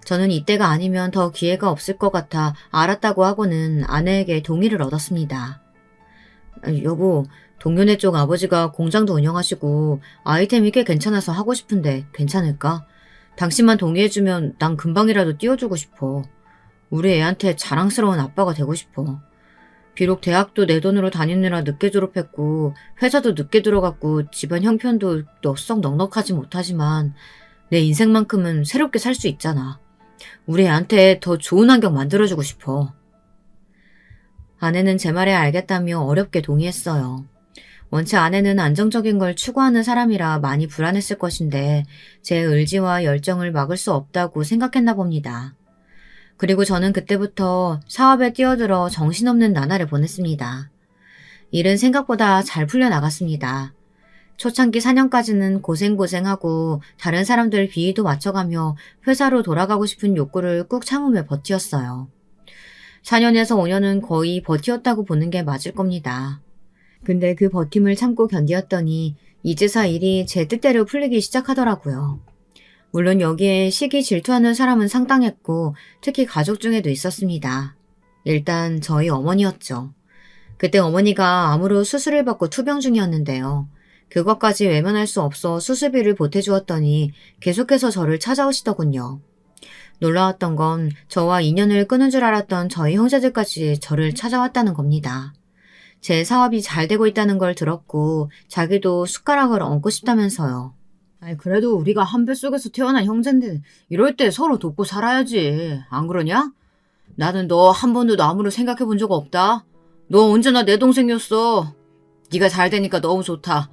저는 이때가 아니면 더 기회가 없을 것 같아 알았다고 하고는 아내에게 동의를 얻었습니다. 여보, 동료네 쪽 아버지가 공장도 운영하시고 아이템이 꽤 괜찮아서 하고 싶은데 괜찮을까? 당신만 동의해주면 난 금방이라도 띄워주고 싶어. 우리 애한테 자랑스러운 아빠가 되고 싶어. 비록 대학도 내 돈으로 다니느라 늦게 졸업했고 회사도 늦게 들어갔고 집안 형편도 썩 넉넉하지 못하지만 내 인생만큼은 새롭게 살 수 있잖아. 우리 애한테 더 좋은 환경 만들어주고 싶어. 아내는 제 말에 알겠다며 어렵게 동의했어요. 원체 아내는 안정적인 걸 추구하는 사람이라 많이 불안했을 것인데 제 의지와 열정을 막을 수 없다고 생각했나 봅니다. 그리고 저는 그때부터 사업에 뛰어들어 정신없는 나날을 보냈습니다. 일은 생각보다 잘 풀려나갔습니다. 초창기 4년까지는 고생하고 다른 사람들 비위도 맞춰가며 회사로 돌아가고 싶은 욕구를 꾹 참으며 버티었어요. 4년에서 5년은 거의 버티었다고 보는 게 맞을 겁니다. 근데 그 버팀을 참고 견디었더니 이제서 일이 제 뜻대로 풀리기 시작하더라고요. 물론 여기에 시기 질투하는 사람은 상당했고 특히 가족 중에도 있었습니다. 일단 저희 어머니였죠. 그때 어머니가 암으로 수술을 받고 투병 중이었는데요. 그것까지 외면할 수 없어 수술비를 보태주었더니 계속해서 저를 찾아오시더군요. 놀라웠던 건 저와 인연을 끊은 줄 알았던 저희 형제들까지 저를 찾아왔다는 겁니다. 제 사업이 잘 되고 있다는 걸 들었고 자기도 숟가락을 얹고 싶다면서요. 그래도 우리가 한 뱃속에서 태어난 형제인데 이럴 때 서로 돕고 살아야지. 안 그러냐? 나는 너 한 번도 남으로 생각해 본 적 없다. 너 언제나 내 동생이었어. 네가 잘 되니까 너무 좋다.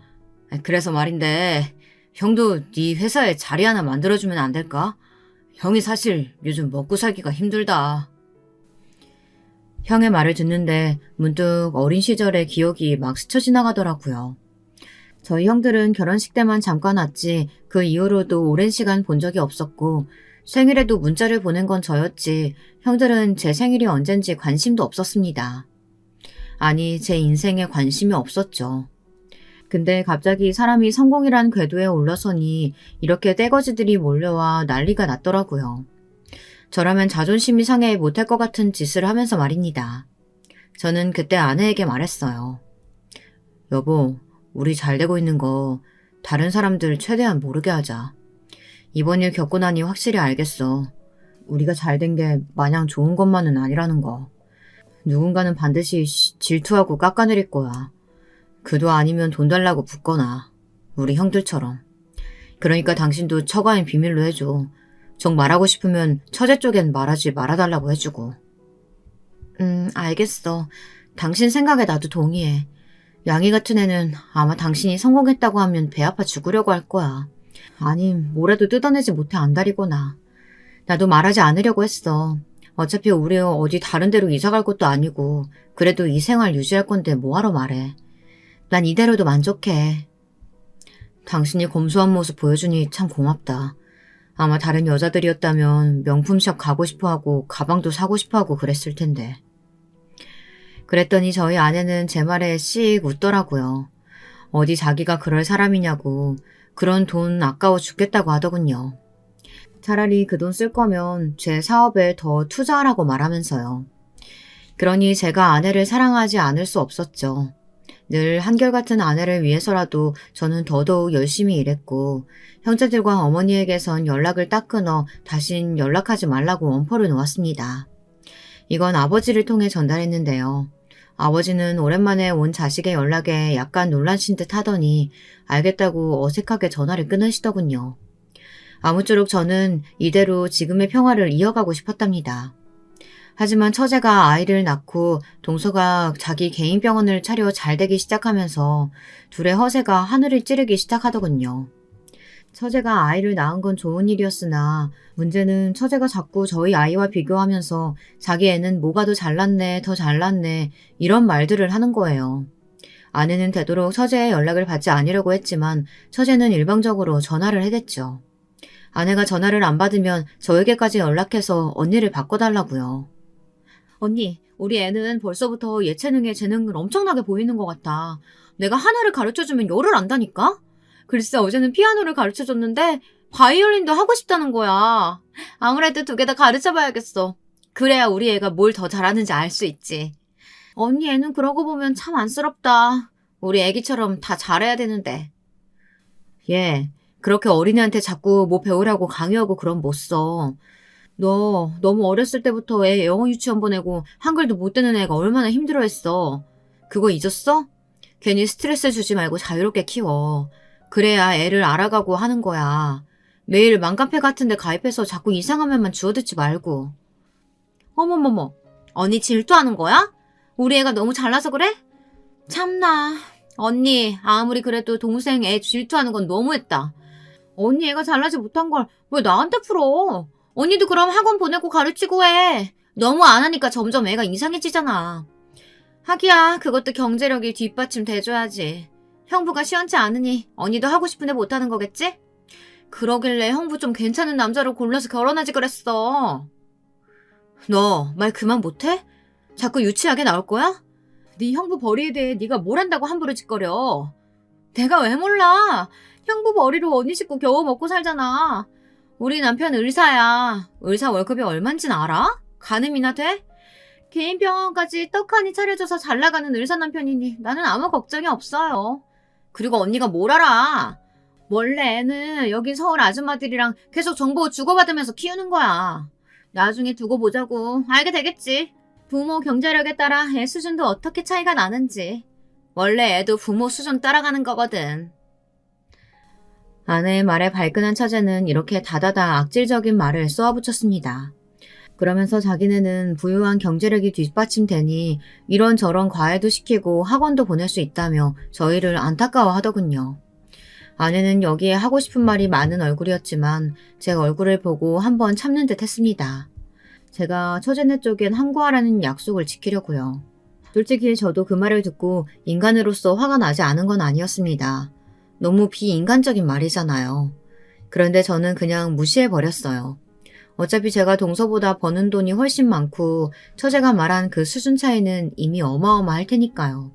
그래서 말인데 형도 네 회사에 자리 하나 만들어주면 안 될까? 형이 사실 요즘 먹고 살기가 힘들다. 형의 말을 듣는데 문득 어린 시절의 기억이 막 스쳐 지나가더라고요. 저희 형들은 결혼식 때만 잠깐 왔지 그 이후로도 오랜 시간 본 적이 없었고 생일에도 문자를 보낸 건 저였지 형들은 제 생일이 언젠지 관심도 없었습니다. 아니, 제 인생에 관심이 없었죠. 근데 갑자기 사람이 성공이란 궤도에 올라서니 이렇게 떼거지들이 몰려와 난리가 났더라고요. 저라면 자존심이 상해 못할 것 같은 짓을 하면서 말입니다. 저는 그때 아내에게 말했어요. 여보, 우리 잘 되고 있는 거 다른 사람들 최대한 모르게 하자. 이번 일 겪고 나니 확실히 알겠어. 우리가 잘 된 게 마냥 좋은 것만은 아니라는 거. 누군가는 반드시 질투하고 깎아내릴 거야. 그도 아니면 돈 달라고 붙거나 우리 형들처럼. 그러니까 당신도 처가인 비밀로 해줘. 정 말하고 싶으면 처제 쪽엔 말하지 말아달라고 해주고. 알겠어. 당신 생각에 나도 동의해. 양이 같은 애는 아마 당신이 성공했다고 하면 배 아파 죽으려고 할 거야. 아님 뭐라도 뜯어내지 못해 안달이거나. 나도 말하지 않으려고 했어. 어차피 우리 어디 다른 데로 이사 갈 것도 아니고 그래도 이 생활 유지할 건데 뭐하러 말해. 난 이대로도 만족해. 당신이 검소한 모습 보여주니 참 고맙다. 아마 다른 여자들이었다면 명품샵 가고 싶어하고 가방도 사고 싶어하고 그랬을 텐데. 그랬더니 저희 아내는 제 말에 씩 웃더라고요. 어디 자기가 그럴 사람이냐고, 그런 돈 아까워 죽겠다고 하더군요. 차라리 그 돈 쓸 거면 제 사업에 더 투자하라고 말하면서요. 그러니 제가 아내를 사랑하지 않을 수 없었죠. 늘 한결같은 아내를 위해서라도 저는 더더욱 열심히 일했고, 형제들과 어머니에게선 연락을 딱 끊어 다신 연락하지 말라고 원포를 놓았습니다. 이건 아버지를 통해 전달했는데요. 아버지는 오랜만에 온 자식의 연락에 약간 놀라신 듯 하더니 알겠다고 어색하게 전화를 끊으시더군요. 아무쪼록 저는 이대로 지금의 평화를 이어가고 싶었답니다. 하지만 처제가 아이를 낳고 동서가 자기 개인 병원을 차려 잘되기 시작하면서 둘의 허세가 하늘을 찌르기 시작하더군요. 처제가 아이를 낳은 건 좋은 일이었으나 문제는 처제가 자꾸 저희 아이와 비교하면서 자기 애는 뭐가 더 잘났네, 더 잘났네 이런 말들을 하는 거예요. 아내는 되도록 처제의 연락을 받지 않으려고 했지만 처제는 일방적으로 전화를 해댔죠. 아내가 전화를 안 받으면 저에게까지 연락해서 언니를 바꿔달라고요. 언니, 우리 애는 벌써부터 예체능에 재능을 엄청나게 보이는 것 같아. 내가 하나를 가르쳐주면 열을 안다니까? 글쎄 어제는 피아노를 가르쳐줬는데 바이올린도 하고 싶다는 거야. 아무래도 두 개 다 가르쳐봐야겠어. 그래야 우리 애가 뭘 더 잘하는지 알 수 있지. 언니 애는 그러고 보면 참 안쓰럽다. 우리 애기처럼 다 잘해야 되는데. 얘, 그렇게 어린애한테 자꾸 뭐 배우라고 강요하고 그럼 못 써. 너 너무 어렸을 때부터 애 영어 유치원 보내고 한글도 못 되는 애가 얼마나 힘들어했어. 그거 잊었어? 괜히 스트레스 주지 말고 자유롭게 키워. 그래야 애를 알아가고 하는 거야. 매일 맘카페 같은 데 가입해서 자꾸 이상한 말만 주워듣지 말고. 어머머머, 언니 질투하는 거야? 우리 애가 너무 잘나서 그래? 참나, 언니 아무리 그래도 동생 애 질투하는 건 너무했다. 언니 애가 잘나지 못한 걸 왜 나한테 풀어? 언니도 그럼 학원 보내고 가르치고 해. 너무 안 하니까 점점 애가 이상해지잖아. 하기야 그것도 경제력이 뒷받침 돼줘야지. 형부가 시원치 않으니 언니도 하고 싶은데 못하는 거겠지? 그러길래 형부 좀 괜찮은 남자로 골라서 결혼하지 그랬어. 너 말 그만 못해? 자꾸 유치하게 나올 거야? 네 형부 벌이에 대해 네가 뭘 안다고 함부로 짓거려. 내가 왜 몰라. 형부 벌이로 언니 식구 겨우 먹고 살잖아. 우리 남편 의사야. 의사 월급이 얼만진 알아? 가늠이나 돼? 개인 병원까지 떡하니 차려줘서 잘 나가는 의사 남편이니 나는 아무 걱정이 없어요. 그리고 언니가 뭘 알아? 원래 애는 여기 서울 아줌마들이랑 계속 정보 주고받으면서 키우는 거야. 나중에 두고 보자고. 알게 되겠지. 부모 경제력에 따라 애 수준도 어떻게 차이가 나는지. 원래 애도 부모 수준 따라가는 거거든. 아내의 말에 발끈한 처제는 이렇게 다다다 악질적인 말을 쏘아붙였습니다. 그러면서 자기네는 부유한 경제력이 뒷받침되니 이런저런 과외도 시키고 학원도 보낼 수 있다며 저희를 안타까워하더군요. 아내는 여기에 하고 싶은 말이 많은 얼굴이었지만 제 얼굴을 보고 한번 참는 듯 했습니다. 제가 처제네 쪽엔 항거하라는 약속을 지키려고요. 솔직히 저도 그 말을 듣고 인간으로서 화가 나지 않은 건 아니었습니다. 너무 비인간적인 말이잖아요. 그런데 저는 그냥 무시해버렸어요. 어차피 제가 동서보다 버는 돈이 훨씬 많고 처제가 말한 그 수준 차이는 이미 어마어마할 테니까요.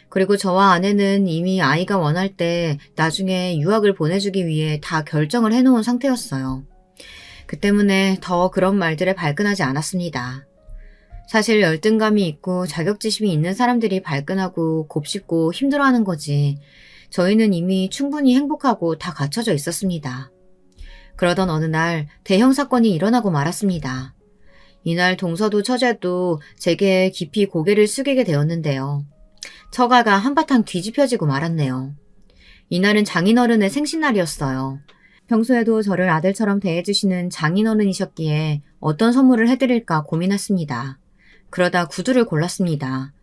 그리고 저와 아내는 이미 아이가 원할 때 나중에 유학을 보내주기 위해 다 결정을 해놓은 상태였어요. 그 때문에 더 그런 말들에 발끈하지 않았습니다. 사실 열등감이 있고 자격지심이 있는 사람들이 발끈하고 곱씹고 힘들어하는 거지 저희는 이미 충분히 행복하고 다 갖춰져 있었습니다. 그러던 어느 날 대형 사건이 일어나고 말았습니다. 이날 동서도 처제도 제게 깊이 고개를 숙이게 되었는데요. 처가가 한바탕 뒤집혀지고 말았네요. 이날은 장인어른의 생신날이었어요. 평소에도 저를 아들처럼 대해주시는 장인어른이셨기에 어떤 선물을 해드릴까 고민했습니다. 그러다 구두를 골랐습니다.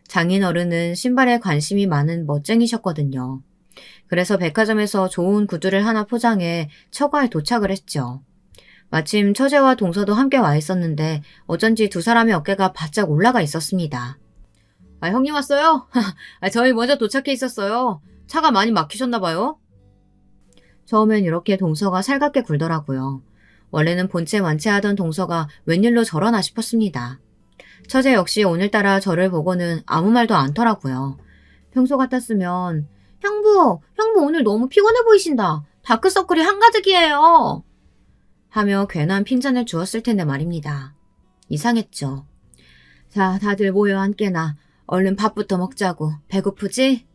장인어른은 신발에 관심이 많은 멋쟁이셨거든요. 그래서 백화점에서 좋은 구두를 하나 포장해 처가에 도착을 했죠. 마침 처제와 동서도 함께 와 있었는데 어쩐지 두 사람의 어깨가 바짝 올라가 있었습니다. 아, 형님 왔어요? 저희 먼저 도착해 있었어요. 차가 많이 막히셨나 봐요. 처음엔 이렇게 동서가 살갑게 굴더라고요. 원래는 본체 완체하던 동서가 웬일로 저러나 싶었습니다. 처제 역시 오늘따라 저를 보고는 아무 말도 않더라고요. 평소 같았으면 형부 오늘 너무 피곤해 보이신다. 다크서클이 한가득이에요. 하며 괜한 핀잔을 주었을 텐데 말입니다. 이상했죠. 자, 다들 모여 앉게나. 얼른 밥부터 먹자고. 배고프지?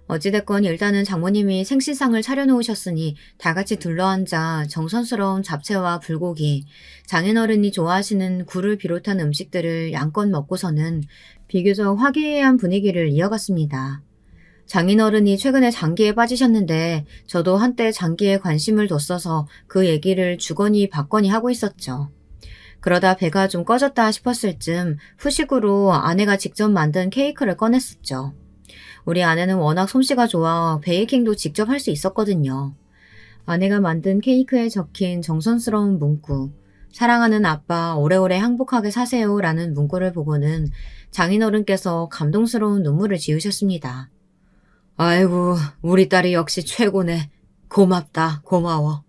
어찌됐건 일단은 장모님이 생신상을 차려놓으셨으니 다 같이 둘러앉아 정성스러운 잡채와 불고기, 장인어른이 좋아하시는 굴을 비롯한 음식들을 양껏 먹고서는 비교적 화기애애한 분위기를 이어갔습니다. 장인어른이 최근에 장기에 빠지셨는데 저도 한때 장기에 관심을 뒀어서 그 얘기를 주거니 받거니 하고 있었죠. 그러다 배가 좀 꺼졌다 싶었을 즈음 후식으로 아내가 직접 만든 케이크를 꺼냈었죠. 우리 아내는 워낙 솜씨가 좋아 베이킹도 직접 할 수 있었거든요. 아내가 만든 케이크에 적힌 정성스러운 문구, 사랑하는 아빠 오래오래 행복하게 사세요 라는 문구를 보고는 장인어른께서 감동스러운 눈물을 지으셨습니다. 아이고, 우리 딸이 역시 최고네. 고맙다, 고마워.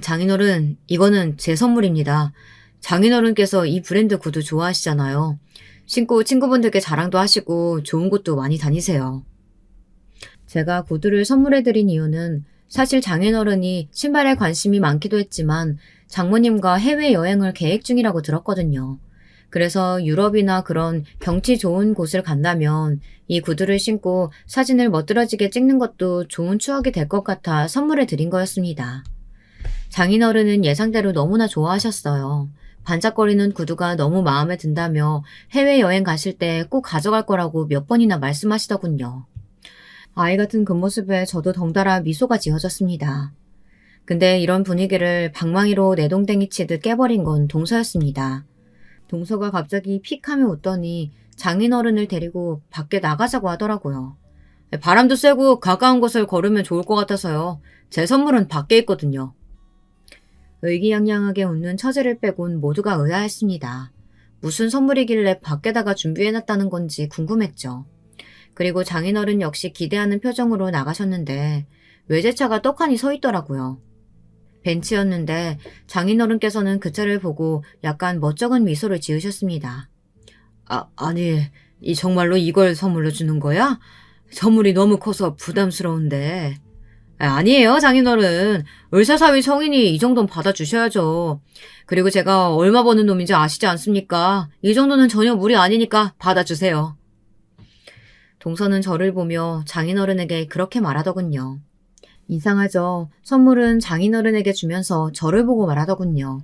장인어른, 이거는 제 선물입니다. 장인어른께서 이 브랜드 구두 좋아하시잖아요. 신고 친구분들께 자랑도 하시고 좋은 곳도 많이 다니세요. 제가 구두를 선물해드린 이유는 사실 장인어른이 신발에 관심이 많기도 했지만 장모님과 해외여행을 계획 중이라고 들었거든요. 그래서 유럽이나 그런 경치 좋은 곳을 간다면 이 구두를 신고 사진을 멋들어지게 찍는 것도 좋은 추억이 될 것 같아 선물해 드린 거였습니다. 장인어른은 예상대로 너무나 좋아하셨어요. 반짝거리는 구두가 너무 마음에 든다며 해외여행 가실 때 꼭 가져갈 거라고 몇 번이나 말씀하시더군요. 아이 같은 그 모습에 저도 덩달아 미소가 지어졌습니다. 근데 이런 분위기를 방망이로 내동댕이 치듯 깨버린 건 동서였습니다. 동서가 갑자기 픽 하며 웃더니 장인어른을 데리고 밖에 나가자고 하더라고요. 바람도 쐬고 가까운 곳을 걸으면 좋을 것 같아서요. 제 선물은 밖에 있거든요. 의기양양하게 웃는 처제를 빼곤 모두가 의아했습니다. 무슨 선물이길래 밖에다가 준비해놨다는 건지 궁금했죠. 그리고 장인어른 역시 기대하는 표정으로 나가셨는데 외제차가 떡하니 서 있더라고요. 벤츠였는데 장인어른께서는 그 차를 보고 약간 멋쩍은 미소를 지으셨습니다. 아니, 정말로 이걸 선물로 주는 거야? 선물이 너무 커서 부담스러운데. 아니에요, 장인어른. 의사사위 성인이 이 정도는 받아주셔야죠. 그리고 제가 얼마 버는 놈인지 아시지 않습니까? 이 정도는 전혀 무리 아니니까 받아주세요. 동서는 저를 보며 장인어른에게 그렇게 말하더군요. 이상하죠. 선물은 장인어른에게 주면서 저를 보고 말하더군요.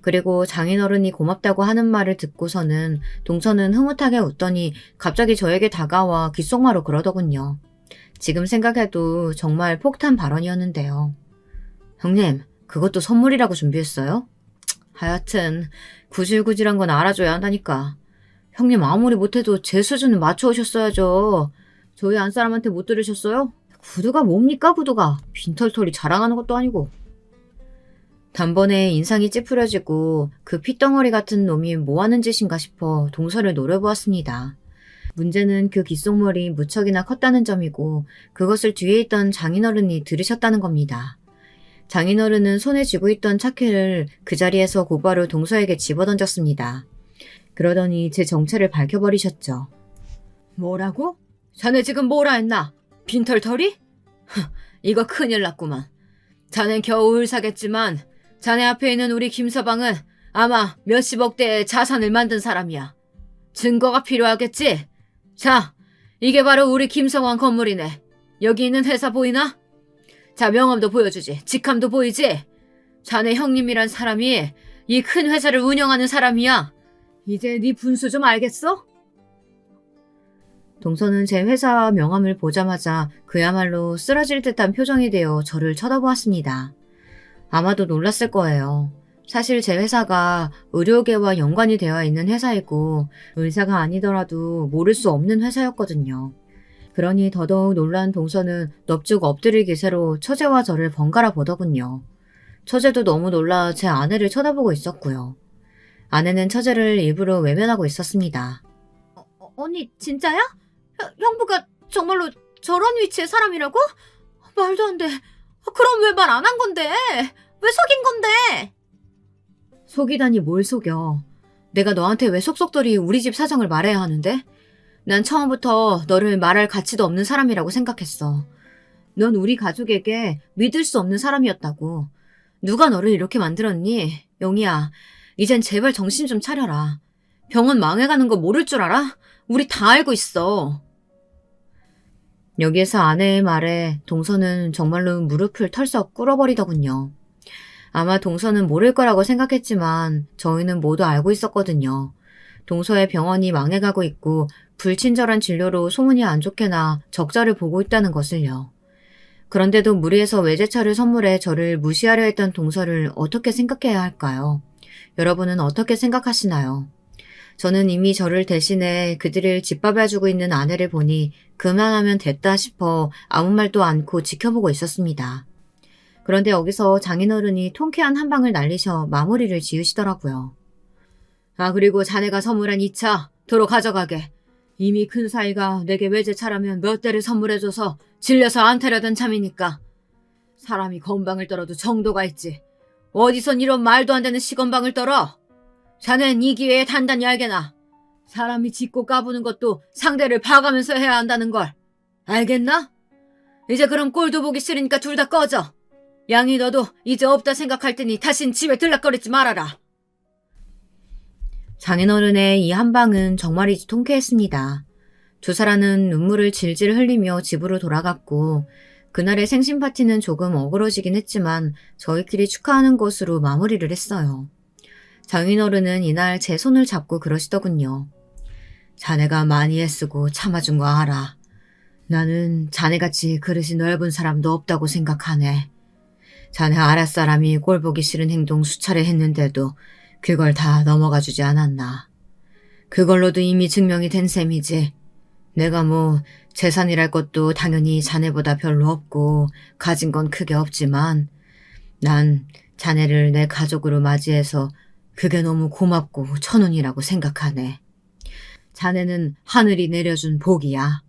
그리고 장인어른이 고맙다고 하는 말을 듣고서는 동서는 흐뭇하게 웃더니 갑자기 저에게 다가와 귓속말로 그러더군요. 지금 생각해도 정말 폭탄 발언이었는데요. 형님, 그것도 선물이라고 준비했어요? 하여튼 구질구질한 건 알아줘야 한다니까. 형님 아무리 못해도 제 수준은 맞춰오셨어야죠. 저희 안사람한테 못 들으셨어요? 구두가 뭡니까 구두가. 빈털털이 자랑하는 것도 아니고. 단번에 인상이 찌푸려지고 그 핏덩어리 같은 놈이 뭐하는 짓인가 싶어 동서를 노려보았습니다. 문제는 그 귓속말이 무척이나 컸다는 점이고 그것을 뒤에 있던 장인어른이 들으셨다는 겁니다. 장인어른은 손에 쥐고 있던 차키를 그 자리에서 곧바로 동서에게 집어던졌습니다. 그러더니 제 정체를 밝혀버리셨죠. 뭐라고? 자네 지금 뭐라 했나? 빈털털이? 이거 큰일 났구만. 자넨 겨우 을사겠지만 자네 앞에 있는 우리 김서방은 아마 몇십억 대의 자산을 만든 사람이야. 증거가 필요하겠지? 자, 이게 바로 우리 김성환 건물이네. 여기 있는 회사 보이나? 자, 명함도 보여주지. 직함도 보이지? 자네 형님이란 사람이 이 큰 회사를 운영하는 사람이야. 이제 네 분수 좀 알겠어? 동서는 제 회사 명함을 보자마자 그야말로 쓰러질 듯한 표정이 되어 저를 쳐다보았습니다. 아마도 놀랐을 거예요. 사실 제 회사가 의료계와 연관이 되어 있는 회사이고 의사가 아니더라도 모를 수 없는 회사였거든요. 그러니 더더욱 놀란 동서는 넙죽 엎드릴 기세로 처제와 저를 번갈아 보더군요. 처제도 너무 놀라 제 아내를 쳐다보고 있었고요. 아내는 처제를 일부러 외면하고 있었습니다. 언니 진짜야? 형부가 정말로 저런 위치의 사람이라고? 말도 안 돼. 그럼 왜 말 안 한 건데? 왜 속인 건데? 속이다니 뭘 속여. 내가 너한테 왜 속속들이 우리 집 사정을 말해야 하는데? 난 처음부터 너를 말할 가치도 없는 사람이라고 생각했어. 넌 우리 가족에게 믿을 수 없는 사람이었다고. 누가 너를 이렇게 만들었니? 영희야, 이젠 제발 정신 좀 차려라. 병원 망해가는 거 모를 줄 알아? 우리 다 알고 있어. 여기에서 아내의 말에 동서는 정말로 무릎을 털썩 꿇어버리더군요. 아마 동서는 모를 거라고 생각했지만 저희는 모두 알고 있었거든요. 동서의 병원이 망해가고 있고 불친절한 진료로 소문이 안 좋게나 적자를 보고 있다는 것을요. 그런데도 무리해서 외제차를 선물해 저를 무시하려 했던 동서를 어떻게 생각해야 할까요? 여러분은 어떻게 생각하시나요? 저는 이미 저를 대신해 그들을 짓밟아주고 있는 아내를 보니 그만하면 됐다 싶어 아무 말도 않고 지켜보고 있었습니다. 그런데 여기서 장인어른이 통쾌한 한 방을 날리셔 마무리를 지으시더라고요. 그리고 자네가 선물한 이 차 도로 가져가게. 이미 큰 사이가 내게 외제차라면 몇 대를 선물해줘서 질려서 안 타려던 참이니까. 사람이 건방을 떨어도 정도가 있지. 어디선 이런 말도 안 되는 시건방을 떨어? 자넨 이 기회에 단단히 알게나. 사람이 짖고 까부는 것도 상대를 봐가면서 해야 한다는 걸. 알겠나? 이제 그럼 꼴도 보기 싫으니까 둘 다 꺼져. 양이 너도 이제 없다 생각할 테니 다신 집에 들락거리지 말아라. 장인어른의 이 한방은 정말이지 통쾌했습니다. 두 사람은 눈물을 질질 흘리며 집으로 돌아갔고 그날의 생신 파티는 조금 어그러지긴 했지만 저희끼리 축하하는 것으로 마무리를 했어요. 장인어른은 이날 제 손을 잡고 그러시더군요. 자네가 많이 애쓰고 참아준 거 알아. 나는 자네같이 그릇이 넓은 사람도 없다고 생각하네. 자네 아랫사람이 꼴보기 싫은 행동 수차례 했는데도 그걸 다 넘어가 주지 않았나. 그걸로도 이미 증명이 된 셈이지. 내가 재산이랄 것도 당연히 자네보다 별로 없고 가진 건 크게 없지만 난 자네를 내 가족으로 맞이해서 그게 너무 고맙고 천운이라고 생각하네. 자네는 하늘이 내려준 복이야.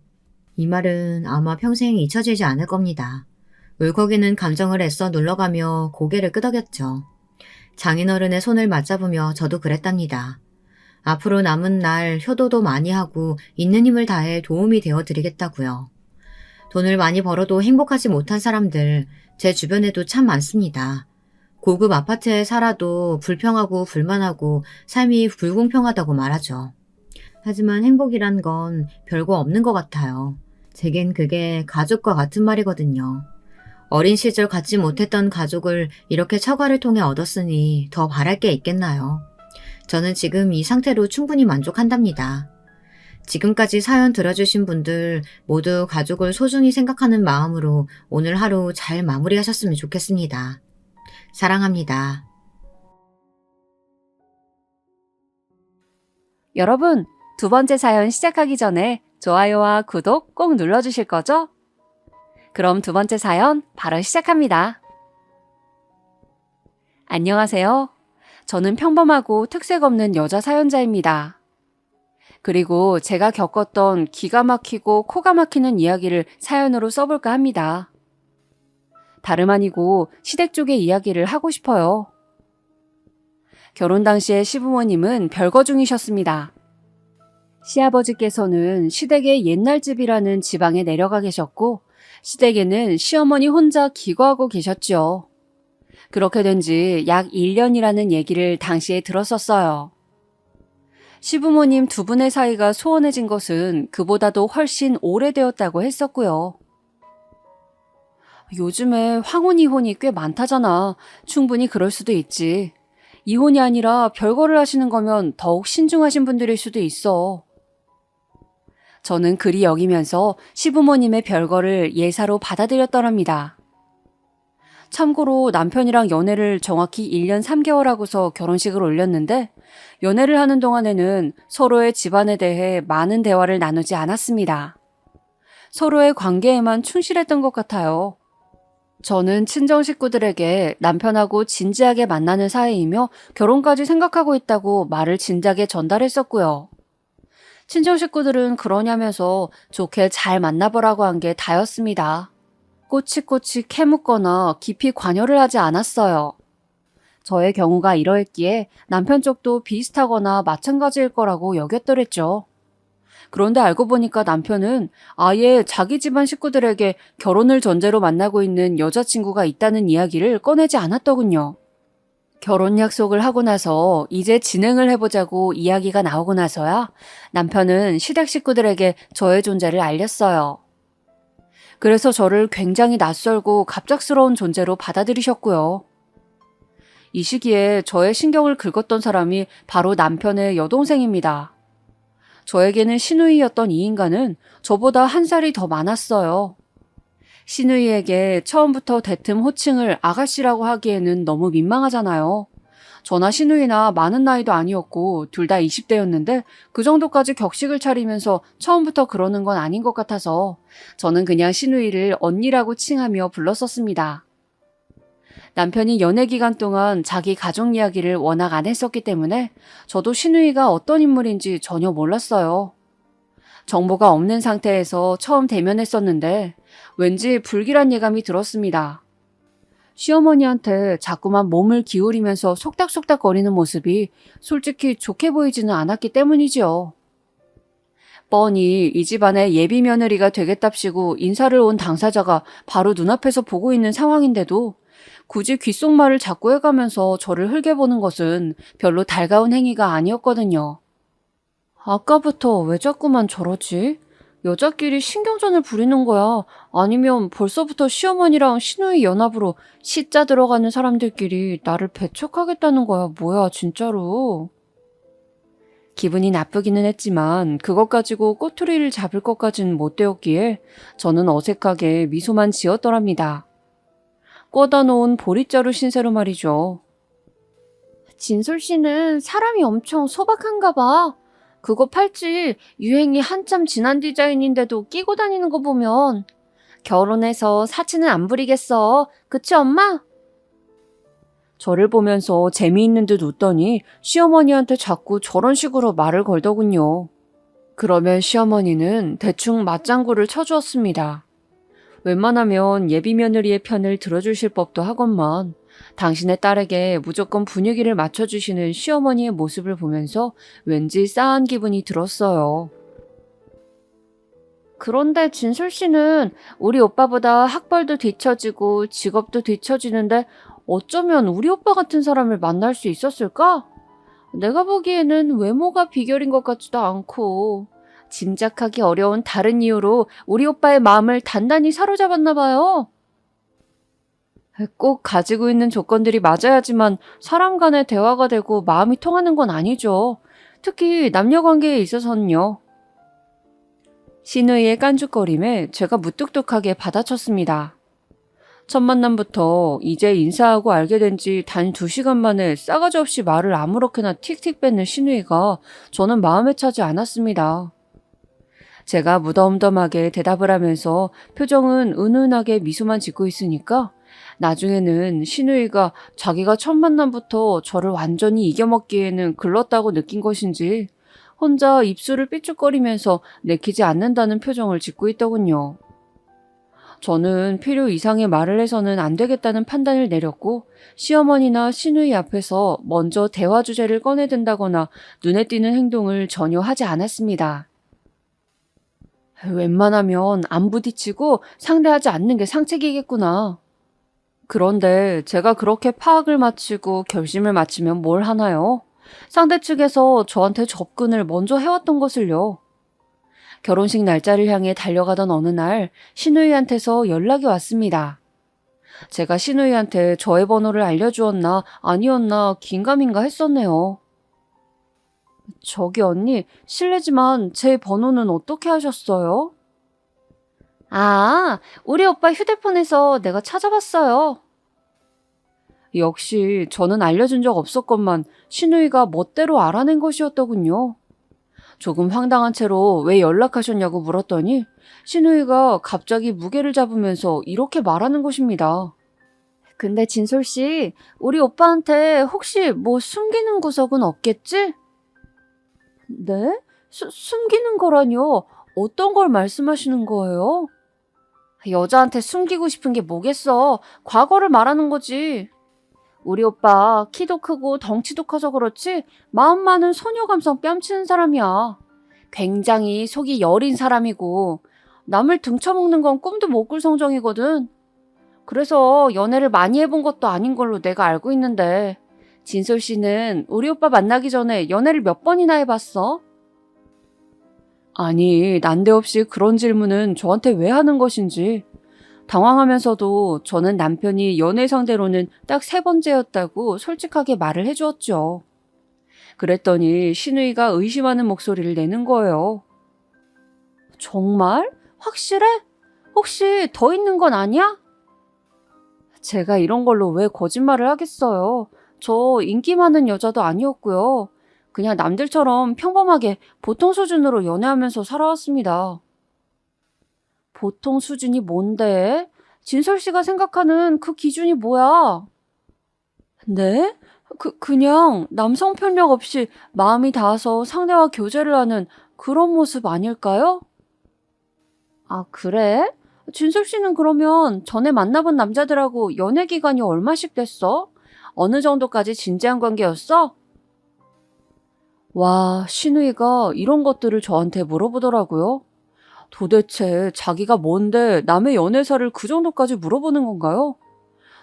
이 말은 아마 평생 잊혀지지 않을 겁니다. 울컥이는 감정을 애써 눌러가며 고개를 끄덕였죠. 장인어른의 손을 맞잡으며 저도 그랬답니다. 앞으로 남은 날 효도도 많이 하고 있는 힘을 다해 도움이 되어드리겠다고요. 돈을 많이 벌어도 행복하지 못한 사람들 제 주변에도 참 많습니다. 고급 아파트에 살아도 불평하고 불만하고 삶이 불공평하다고 말하죠. 하지만 행복이란 건 별거 없는 것 같아요. 제겐 그게 가족과 같은 말이거든요. 어린 시절 갖지 못했던 가족을 이렇게 처가를 통해 얻었으니 더 바랄 게 있겠나요? 저는 지금 이 상태로 충분히 만족한답니다. 지금까지 사연 들어주신 분들 모두 가족을 소중히 생각하는 마음으로 오늘 하루 잘 마무리하셨으면 좋겠습니다. 사랑합니다. 여러분, 두 번째 사연 시작하기 전에 좋아요와 구독 꼭 눌러주실 거죠? 그럼 두 번째 사연 바로 시작합니다. 안녕하세요. 저는 평범하고 특색 없는 여자 사연자입니다. 그리고 제가 겪었던 기가 막히고 코가 막히는 이야기를 사연으로 써볼까 합니다. 다름 아니고 시댁 쪽의 이야기를 하고 싶어요. 결혼 당시에 시부모님은 별거 중이셨습니다. 시아버지께서는 시댁의 옛날 집이라는 지방에 내려가 계셨고 시댁에는 시어머니 혼자 기거하고 계셨죠. 그렇게 된 지 약 1년이라는 얘기를 당시에 들었었어요. 시부모님 두 분의 사이가 소원해진 것은 그보다도 훨씬 오래되었다고 했었고요. 요즘에 황혼 이혼이 꽤 많다잖아. 충분히 그럴 수도 있지. 이혼이 아니라 별거를 하시는 거면 더욱 신중하신 분들일 수도 있어. 저는 그리 여기면서 시부모님의 별거를 예사로 받아들였더랍니다. 참고로 남편이랑 연애를 정확히 1년 3개월 하고서 결혼식을 올렸는데 연애를 하는 동안에는 서로의 집안에 대해 많은 대화를 나누지 않았습니다. 서로의 관계에만 충실했던 것 같아요. 저는 친정 식구들에게 남편하고 진지하게 만나는 사이이며 결혼까지 생각하고 있다고 말을 진작에 전달했었고요. 친정 식구들은 그러냐면서 좋게 잘 만나보라고 한 게 다였습니다. 꼬치꼬치 캐묻거나 깊이 관여를 하지 않았어요. 저의 경우가 이러했기에 남편 쪽도 비슷하거나 마찬가지일 거라고 여겼더랬죠. 그런데 알고 보니까 남편은 아예 자기 집안 식구들에게 결혼을 전제로 만나고 있는 여자친구가 있다는 이야기를 꺼내지 않았더군요. 결혼 약속을 하고 나서 이제 진행을 해보자고 이야기가 나오고 나서야 남편은 시댁 식구들에게 저의 존재를 알렸어요. 그래서 저를 굉장히 낯설고 갑작스러운 존재로 받아들이셨고요. 이 시기에 저의 신경을 긁었던 사람이 바로 남편의 여동생입니다. 저에게는 시누이였던 이 인간은 저보다 한 살이 더 많았어요. 시누이에게 처음부터 대뜸 호칭을 아가씨라고 하기에는 너무 민망하잖아요. 저나 시누이나 많은 나이도 아니었고 둘 다 20대였는데 그 정도까지 격식을 차리면서 처음부터 그러는 건 아닌 것 같아서 저는 그냥 시누이를 언니라고 칭하며 불렀었습니다. 남편이 연애 기간 동안 자기 가족 이야기를 워낙 안 했었기 때문에 저도 시누이가 어떤 인물인지 전혀 몰랐어요. 정보가 없는 상태에서 처음 대면했었는데 왠지 불길한 예감이 들었습니다. 시어머니한테 자꾸만 몸을 기울이면서 속닥속닥거리는 모습이 솔직히 좋게 보이지는 않았기 때문이지요. 뻔히 이 집안의 예비 며느리가 되겠답시고 인사를 온 당사자가 바로 눈앞에서 보고 있는 상황인데도 굳이 귓속말을 자꾸 해가면서 저를 흘겨보는 것은 별로 달가운 행위가 아니었거든요. 아까부터 왜 자꾸만 저러지? 여자끼리 신경전을 부리는 거야? 아니면 벌써부터 시어머니랑 시누이 연합으로 시자 들어가는 사람들끼리 나를 배척하겠다는 거야? 뭐야, 진짜로? 기분이 나쁘기는 했지만 그것 가지고 꼬투리를 잡을 것까진 못 되었기에 저는 어색하게 미소만 지었더랍니다. 꽂아 놓은 보릿자루 신세로 말이죠. 진솔 씨는 사람이 엄청 소박한가 봐. 그거 팔찌 유행이 한참 지난 디자인인데도 끼고 다니는 거 보면 결혼해서 사치는 안 부리겠어. 그치 엄마? 저를 보면서 재미있는 듯 웃더니 시어머니한테 자꾸 저런 식으로 말을 걸더군요. 그러면 시어머니는 대충 맞장구를 쳐주었습니다. 웬만하면 예비 며느리의 편을 들어주실 법도 하건만 당신의 딸에게 무조건 분위기를 맞춰주시는 시어머니의 모습을 보면서 왠지 싸한 기분이 들었어요. 그런데 진솔 씨는 우리 오빠보다 학벌도 뒤처지고 직업도 뒤처지는데 어쩌면 우리 오빠 같은 사람을 만날 수 있었을까? 내가 보기에는 외모가 비결인 것 같지도 않고 짐작하기 어려운 다른 이유로 우리 오빠의 마음을 단단히 사로잡았나 봐요. 꼭 가지고 있는 조건들이 맞아야지만 사람 간의 대화가 되고 마음이 통하는 건 아니죠. 특히 남녀 관계에 있어서는요. 시누이의 깐죽거림에 제가 무뚝뚝하게 받아쳤습니다. 첫 만남부터 이제 인사하고 알게 된 지 단 2시간 만에 싸가지 없이 말을 아무렇게나 틱틱 뱉는 시누이가 저는 마음에 차지 않았습니다. 제가 무덤덤하게 대답을 하면서 표정은 은은하게 미소만 짓고 있으니까 나중에는 시누이가 자기가 첫 만남부터 저를 완전히 이겨먹기에는 글렀다고 느낀 것인지 혼자 입술을 삐죽거리면서 내키지 않는다는 표정을 짓고 있더군요. 저는 필요 이상의 말을 해서는 안 되겠다는 판단을 내렸고 시어머니나 시누이 앞에서 먼저 대화 주제를 꺼내든다거나 눈에 띄는 행동을 전혀 하지 않았습니다. 웬만하면 안 부딪히고 상대하지 않는 게 상책이겠구나. 그런데 제가 그렇게 파악을 마치고 결심을 마치면 뭘 하나요? 상대 측에서 저한테 접근을 먼저 해왔던 것을요. 결혼식 날짜를 향해 달려가던 어느 날 시누이한테서 연락이 왔습니다. 제가 시누이한테 저의 번호를 알려주었나 아니었나 긴가민가 했었네요. 저기 언니, 실례지만 제 번호는 어떻게 하셨어요? 아, 우리 오빠 휴대폰에서 내가 찾아봤어요. 역시 저는 알려준 적 없었건만 시누이가 멋대로 알아낸 것이었더군요. 조금 황당한 채로 왜 연락하셨냐고 물었더니 시누이가 갑자기 무게를 잡으면서 이렇게 말하는 것입니다. 근데 진솔 씨, 우리 오빠한테 혹시 뭐 숨기는 구석은 없겠지? 네? 숨기는 거라뇨? 어떤 걸 말씀하시는 거예요? 여자한테 숨기고 싶은 게 뭐겠어. 과거를 말하는 거지. 우리 오빠 키도 크고 덩치도 커서 그렇지 마음만은 소녀 감성 뺨치는 사람이야. 굉장히 속이 여린 사람이고 남을 등쳐먹는 건 꿈도 못 꿀 성정이거든. 그래서 연애를 많이 해본 것도 아닌 걸로 내가 알고 있는데 진솔 씨는 우리 오빠 만나기 전에 연애를 몇 번이나 해봤어? 아니, 난데없이 그런 질문은 저한테 왜 하는 것인지. 당황하면서도 저는 남편이 연애 상대로는 딱 3번째였다고 솔직하게 말을 해주었죠. 그랬더니 신우이가 의심하는 목소리를 내는 거예요. 정말? 확실해? 혹시 더 있는 건 아니야? 제가 이런 걸로 왜 거짓말을 하겠어요. 저 인기 많은 여자도 아니었고요. 그냥 남들처럼 평범하게 보통 수준으로 연애하면서 살아왔습니다. 보통 수준이 뭔데? 진솔 씨가 생각하는 그 기준이 뭐야? 네? 그냥 남성 편력 없이 마음이 닿아서 상대와 교제를 하는 그런 모습 아닐까요? 아, 그래? 진솔 씨는 그러면 전에 만나본 남자들하고 연애 기간이 얼마씩 됐어? 어느 정도까지 진지한 관계였어? 와, 신우이가 이런 것들을 저한테 물어보더라고요. 도대체 자기가 뭔데 남의 연애사를 그 정도까지 물어보는 건가요?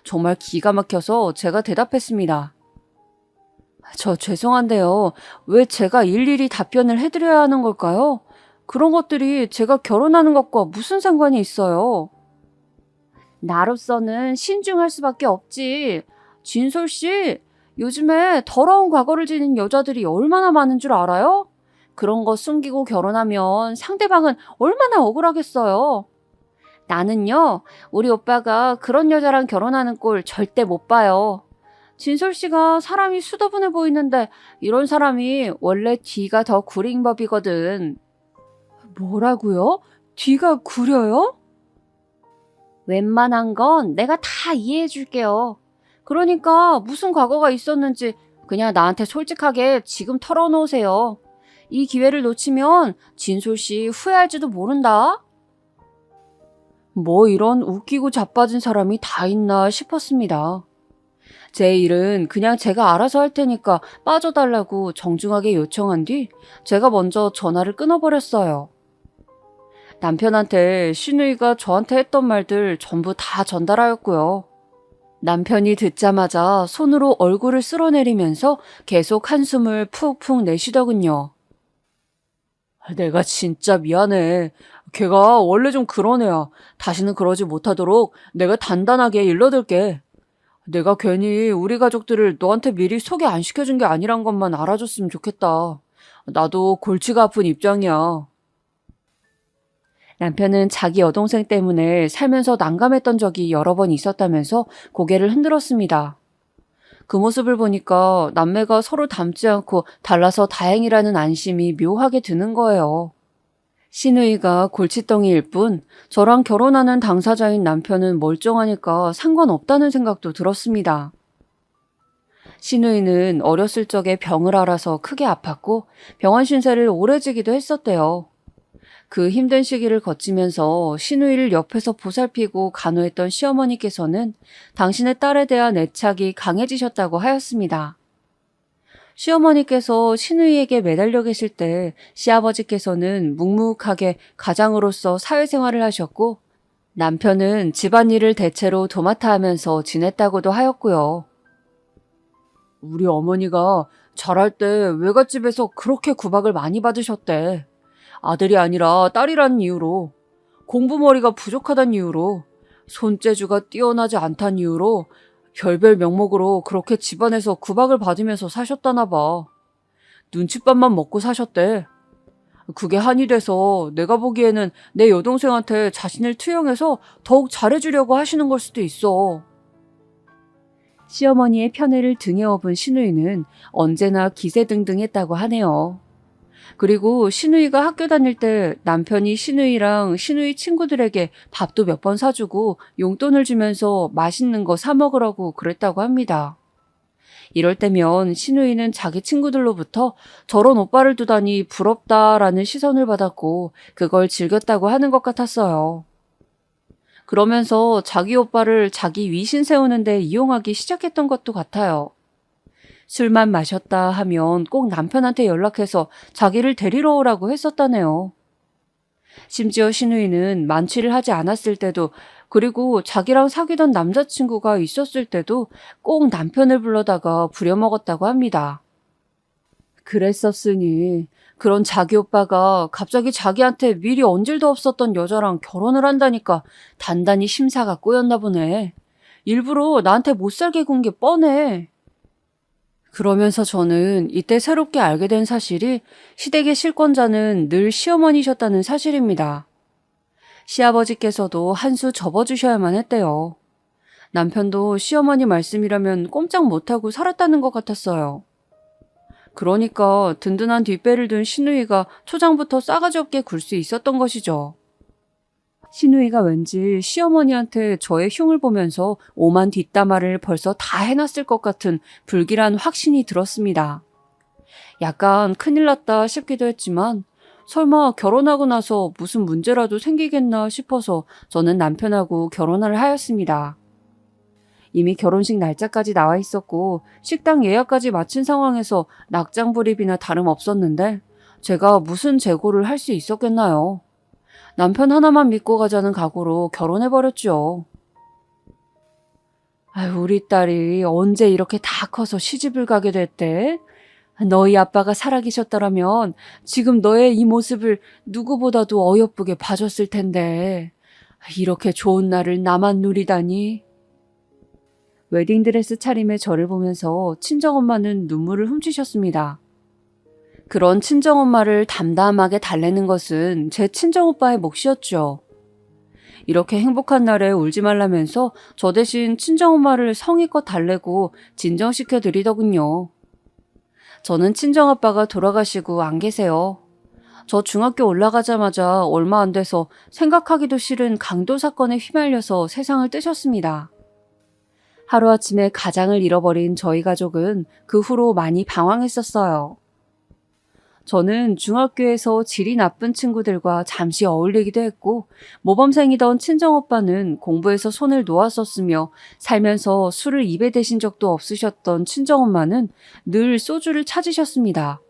정말 기가 막혀서 제가 대답했습니다. 저 죄송한데요. 왜 제가 일일이 답변을 해드려야 하는 걸까요? 그런 것들이 제가 결혼하는 것과 무슨 상관이 있어요? 나로서는 신중할 수밖에 없지. 진솔 씨, 요즘에 더러운 과거를 지닌 여자들이 얼마나 많은 줄 알아요? 그런 거 숨기고 결혼하면 상대방은 얼마나 억울하겠어요. 나는요, 우리 오빠가 그런 여자랑 결혼하는 꼴 절대 못 봐요. 진솔 씨가 사람이 수더분해 보이는데 이런 사람이 원래 뒤가 더 구린 법이거든. 뭐라고요? 뒤가 구려요? 웬만한 건 내가 다 이해해 줄게요. 그러니까 무슨 과거가 있었는지 그냥 나한테 솔직하게 지금 털어놓으세요. 이 기회를 놓치면 진솔 씨 후회할지도 모른다. 뭐 이런 웃기고 자빠진 사람이 다 있나 싶었습니다. 제 일은 그냥 제가 알아서 할 테니까 빠져달라고 정중하게 요청한 뒤 제가 먼저 전화를 끊어버렸어요. 남편한테 신우이가 저한테 했던 말들 전부 다 전달하였고요. 남편이 듣자마자 손으로 얼굴을 쓸어내리면서 계속 한숨을 푹푹 내쉬더군요. 내가 진짜 미안해. 걔가 원래 좀 그런 애야. 다시는 그러지 못하도록 내가 단단하게 일러둘게. 내가 괜히 우리 가족들을 너한테 미리 소개 안 시켜준 게 아니란 것만 알아줬으면 좋겠다. 나도 골치가 아픈 입장이야. 남편은 자기 여동생 때문에 살면서 난감했던 적이 여러 번 있었다면서 고개를 흔들었습니다. 그 모습을 보니까 남매가 서로 닮지 않고 달라서 다행이라는 안심이 묘하게 드는 거예요. 신우이가 골칫덩이일 뿐 저랑 결혼하는 당사자인 남편은 멀쩡하니까 상관없다는 생각도 들었습니다. 신우이는 어렸을 적에 병을 앓아서 크게 아팠고 병원 신세를 오래 지기도 했었대요. 그 힘든 시기를 거치면서 신우이를 옆에서 보살피고 간호했던 시어머니께서는 당신의 딸에 대한 애착이 강해지셨다고 하였습니다. 시어머니께서 신우이에게 매달려 계실 때 시아버지께서는 묵묵하게 가장으로서 사회생활을 하셨고 남편은 집안일을 대체로 도맡아 하면서 지냈다고도 하였고요. 우리 어머니가 자랄 때 외갓집에서 그렇게 구박을 많이 받으셨대. 아들이 아니라 딸이라는 이유로, 공부머리가 부족하다는 이유로, 손재주가 뛰어나지 않다는 이유로 별별 명목으로 그렇게 집안에서 구박을 받으면서 사셨다나 봐. 눈칫밥만 먹고 사셨대. 그게 한이 돼서 내가 보기에는 내 여동생한테 자신을 투영해서 더욱 잘해주려고 하시는 걸 수도 있어. 시어머니의 편애를 등에 업은 신우이는 언제나 기세등등했다고 하네요. 그리고 신우이가 학교 다닐 때 남편이 신우이랑 신우이 친구들에게 밥도 몇 번 사주고 용돈을 주면서 맛있는 거 사 먹으라고 그랬다고 합니다. 이럴 때면 신우이는 자기 친구들로부터 저런 오빠를 두다니 부럽다라는 시선을 받았고 그걸 즐겼다고 하는 것 같았어요. 그러면서 자기 오빠를 자기 위신 세우는데 이용하기 시작했던 것도 같아요. 술만 마셨다 하면 꼭 남편한테 연락해서 자기를 데리러 오라고 했었다네요. 심지어 신우이는 만취를 하지 않았을 때도, 그리고 자기랑 사귀던 남자친구가 있었을 때도 꼭 남편을 불러다가 부려먹었다고 합니다. 그랬었으니 그런 자기 오빠가 갑자기 자기한테 미리 언질도 없었던 여자랑 결혼을 한다니까 단단히 심사가 꼬였나 보네. 일부러 나한테 못 살게 군 게 뻔해. 그러면서 저는 이때 새롭게 알게 된 사실이 시댁의 실권자는 늘 시어머니셨다는 사실입니다. 시아버지께서도 한 수 접어주셔야만 했대요. 남편도 시어머니 말씀이라면 꼼짝 못하고 살았다는 것 같았어요. 그러니까 든든한 뒷배를 둔 시누이가 초장부터 싸가지 없게 굴 수 있었던 것이죠. 시누이가 왠지 시어머니한테 저의 흉을 보면서 오만 뒷담화를 벌써 다 해놨을 것 같은 불길한 확신이 들었습니다. 약간 큰일 났다 싶기도 했지만 설마 결혼하고 나서 무슨 문제라도 생기겠나 싶어서 저는 남편하고 결혼을 하였습니다. 이미 결혼식 날짜까지 나와 있었고 식당 예약까지 마친 상황에서 낙장불입이나 다름없었는데 제가 무슨 재고를 할 수 있었겠나요? 남편 하나만 믿고 가자는 각오로 결혼해버렸죠. 아유, 우리 딸이 언제 이렇게 다 커서 시집을 가게 됐대? 너희 아빠가 살아계셨더라면 지금 너의 이 모습을 누구보다도 어여쁘게 봐줬을 텐데 이렇게 좋은 날을 나만 누리다니. 웨딩드레스 차림의 저를 보면서 친정엄마는 눈물을 훔치셨습니다. 그런 친정엄마를 담담하게 달래는 것은 제 친정오빠의 몫이었죠. 이렇게 행복한 날에 울지 말라면서 저 대신 친정엄마를 성의껏 달래고 진정시켜 드리더군요. 저는 친정아빠가 돌아가시고 안 계세요. 저 중학교 올라가자마자 얼마 안 돼서 생각하기도 싫은 강도 사건에 휘말려서 세상을 뜨셨습니다. 하루아침에 가장을 잃어버린 저희 가족은 그 후로 많이 방황했었어요. 저는 중학교에서 질이 나쁜 친구들과 잠시 어울리기도 했고 모범생이던 친정오빠는 공부에서 손을 놓았었으며 살면서 술을 입에 대신 적도 없으셨던 친정엄마는 늘 소주를 찾으셨습니다.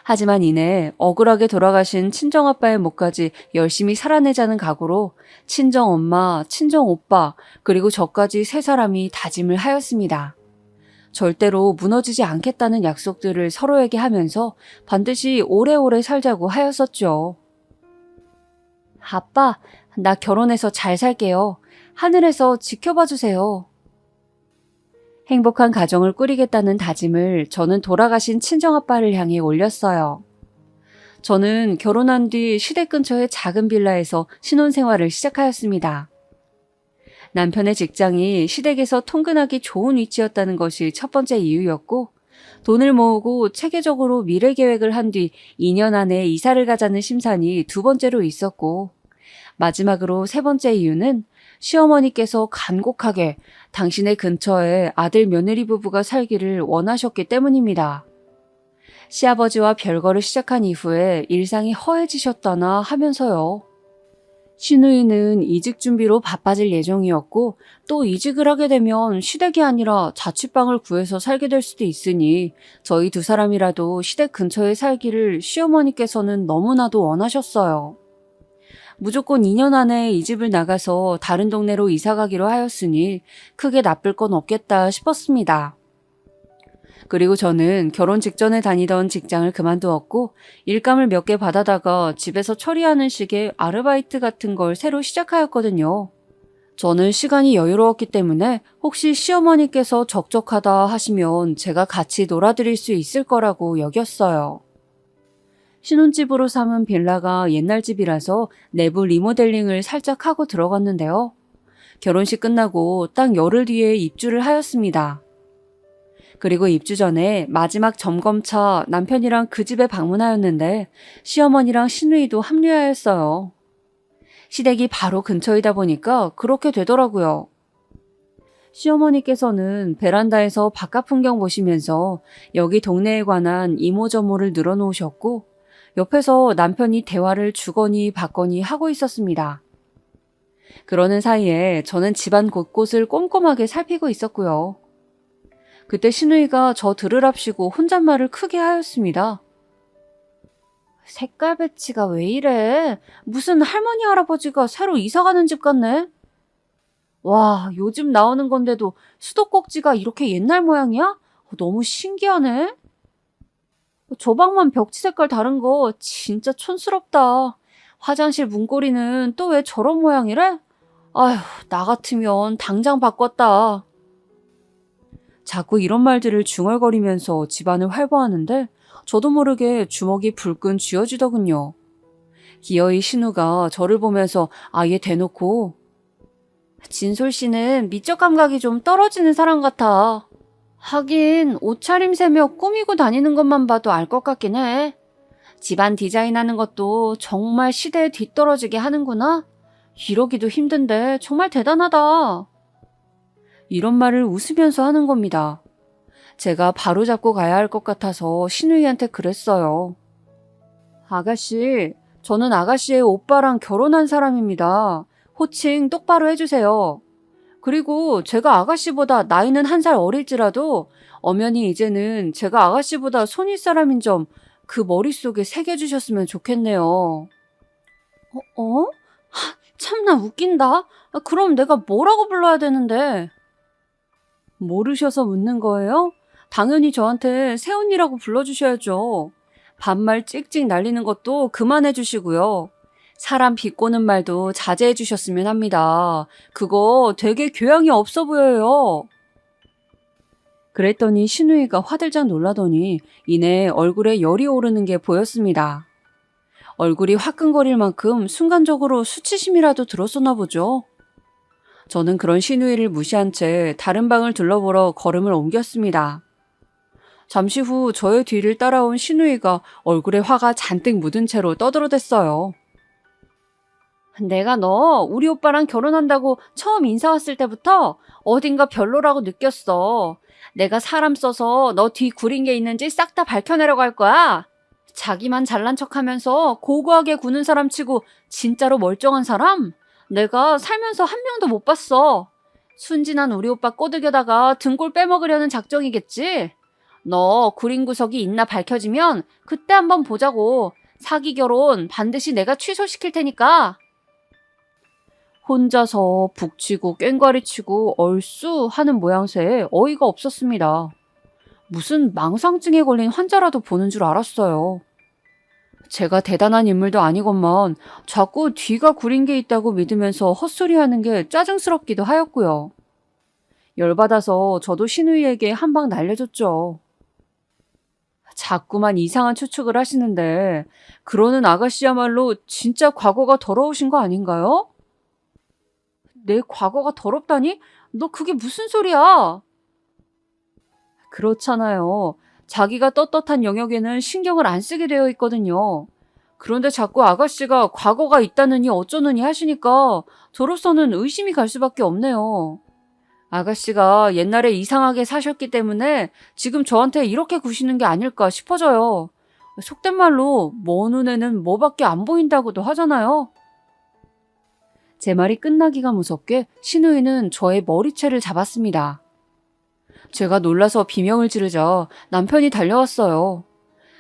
하지만 이내 억울하게 돌아가신 친정아빠의 몫까지 열심히 살아내자는 각오로 친정엄마, 친정오빠, 그리고 저까지 세 사람이 다짐을 하였습니다. 절대로 무너지지 않겠다는 약속들을 서로에게 하면서 반드시 오래오래 살자고 하였었죠. 아빠, 나 결혼해서 잘 살게요. 하늘에서 지켜봐 주세요. 행복한 가정을 꾸리겠다는 다짐을 저는 돌아가신 친정아빠를 향해 올렸어요. 저는 결혼한 뒤 시댁 근처의 작은 빌라에서 신혼생활을 시작하였습니다. 남편의 직장이 시댁에서 통근하기 좋은 위치였다는 것이 첫 번째 이유였고, 돈을 모으고 체계적으로 미래 계획을 한 뒤 2년 안에 이사를 가자는 심산이 두 번째로 있었고, 마지막으로 세 번째 이유는 시어머니께서 간곡하게 당신의 근처에 아들 며느리 부부가 살기를 원하셨기 때문입니다. 시아버지와 별거를 시작한 이후에 일상이 허해지셨다나 하면서요. 시누이는 이직 준비로 바빠질 예정이었고 또 이직을 하게 되면 시댁이 아니라 자취방을 구해서 살게 될 수도 있으니 저희 두 사람이라도 시댁 근처에 살기를 시어머니께서는 너무나도 원하셨어요. 무조건 2년 안에 이 집을 나가서 다른 동네로 이사 가기로 하였으니 크게 나쁠 건 없겠다 싶었습니다. 그리고 저는 결혼 직전에 다니던 직장을 그만두었고 일감을 몇 개 받아다가 집에서 처리하는 식의 아르바이트 같은 걸 새로 시작하였거든요. 저는 시간이 여유로웠기 때문에 혹시 시어머니께서 적적하다 하시면 제가 같이 놀아드릴 수 있을 거라고 여겼어요. 신혼집으로 삼은 빌라가 옛날 집이라서 내부 리모델링을 살짝 하고 들어갔는데요. 결혼식 끝나고 딱 열흘 뒤에 입주를 하였습니다. 그리고 입주 전에 마지막 점검차 남편이랑 그 집에 방문하였는데 시어머니랑 시누이도 합류하였어요. 시댁이 바로 근처이다 보니까 그렇게 되더라고요. 시어머니께서는 베란다에서 바깥 풍경 보시면서 여기 동네에 관한 이모저모를 늘어놓으셨고 옆에서 남편이 대화를 주거니 받거니 하고 있었습니다. 그러는 사이에 저는 집안 곳곳을 꼼꼼하게 살피고 있었고요. 그때 신우이가 저 들으랍시고 혼잣말을 크게 하였습니다. 색깔 배치가 왜 이래? 무슨 할머니 할아버지가 새로 이사가는 집 같네? 와, 요즘 나오는 건데도 수도꼭지가 이렇게 옛날 모양이야? 너무 신기하네. 저 방만 벽지 색깔 다른 거 진짜 촌스럽다. 화장실 문고리는 또 왜 저런 모양이래? 아휴, 나 같으면 당장 바꿨다. 자꾸 이런 말들을 중얼거리면서 집안을 활보하는데 저도 모르게 주먹이 불끈 쥐어지더군요. 기어이 신우가 저를 보면서 아예 대놓고 진솔 씨는 미적 감각이 좀 떨어지는 사람 같아. 하긴 옷차림새며 꾸미고 다니는 것만 봐도 알 것 같긴 해. 집안 디자인하는 것도 정말 시대에 뒤떨어지게 하는구나. 이러기도 힘든데 정말 대단하다. 이런 말을 웃으면서 하는 겁니다. 제가 바로잡고 가야 할 것 같아서 신우이한테 그랬어요. 아가씨, 저는 아가씨의 오빠랑 결혼한 사람입니다. 호칭 똑바로 해주세요. 그리고 제가 아가씨보다 나이는 한 살 어릴지라도 엄연히 이제는 제가 아가씨보다 손윗 사람인 점 그 머릿속에 새겨주셨으면 좋겠네요. 어? 참나 웃긴다. 그럼 내가 뭐라고 불러야 되는데? 모르셔서 묻는 거예요? 당연히 저한테 새언니라고 불러주셔야죠. 반말 찍찍 날리는 것도 그만해 주시고요. 사람 비꼬는 말도 자제해 주셨으면 합니다. 그거 되게 교양이 없어 보여요. 그랬더니 신우이가 화들짝 놀라더니 이내 얼굴에 열이 오르는 게 보였습니다. 얼굴이 화끈거릴 만큼 순간적으로 수치심이라도 들었었나 보죠. 저는 그런 신우이를 무시한 채 다른 방을 둘러보러 걸음을 옮겼습니다. 잠시 후 저의 뒤를 따라온 신우이가 얼굴에 화가 잔뜩 묻은 채로 떠들어댔어요. 내가 너 우리 오빠랑 결혼한다고 처음 인사 왔을 때부터 어딘가 별로라고 느꼈어. 내가 사람 써서 너 뒤 구린 게 있는지 싹 다 밝혀내려고 할 거야. 자기만 잘난 척하면서 고고하게 구는 사람 치고 진짜로 멀쩡한 사람? 내가 살면서 한 명도 못 봤어. 순진한 우리 오빠 꼬드겨다가 등골 빼먹으려는 작정이겠지? 너 구린 구석이 있나 밝혀지면 그때 한번 보자고. 사기 결혼 반드시 내가 취소시킬 테니까. 혼자서 북치고 꽹과리치고 얼쑤 하는 모양새에 어이가 없었습니다. 무슨 망상증에 걸린 환자라도 보는 줄 알았어요. 제가 대단한 인물도 아니건만 자꾸 뒤가 구린 게 있다고 믿으면서 헛소리하는 게 짜증스럽기도 하였고요. 열받아서 저도 신우이에게 한 방 날려줬죠. 자꾸만 이상한 추측을 하시는데 그러는 아가씨야말로 진짜 과거가 더러우신 거 아닌가요? 내 과거가 더럽다니? 너 그게 무슨 소리야? 그렇잖아요. 자기가 떳떳한 영역에는 신경을 안 쓰게 되어 있거든요. 그런데 자꾸 아가씨가 과거가 있다느니 어쩌느니 하시니까 저로서는 의심이 갈 수밖에 없네요. 아가씨가 옛날에 이상하게 사셨기 때문에 지금 저한테 이렇게 구시는 게 아닐까 싶어져요. 속된 말로 먼 눈에는 뭐밖에 안 보인다고도 하잖아요. 제 말이 끝나기가 무섭게 신우이는 저의 머리채를 잡았습니다. 제가 놀라서 비명을 지르자 남편이 달려왔어요.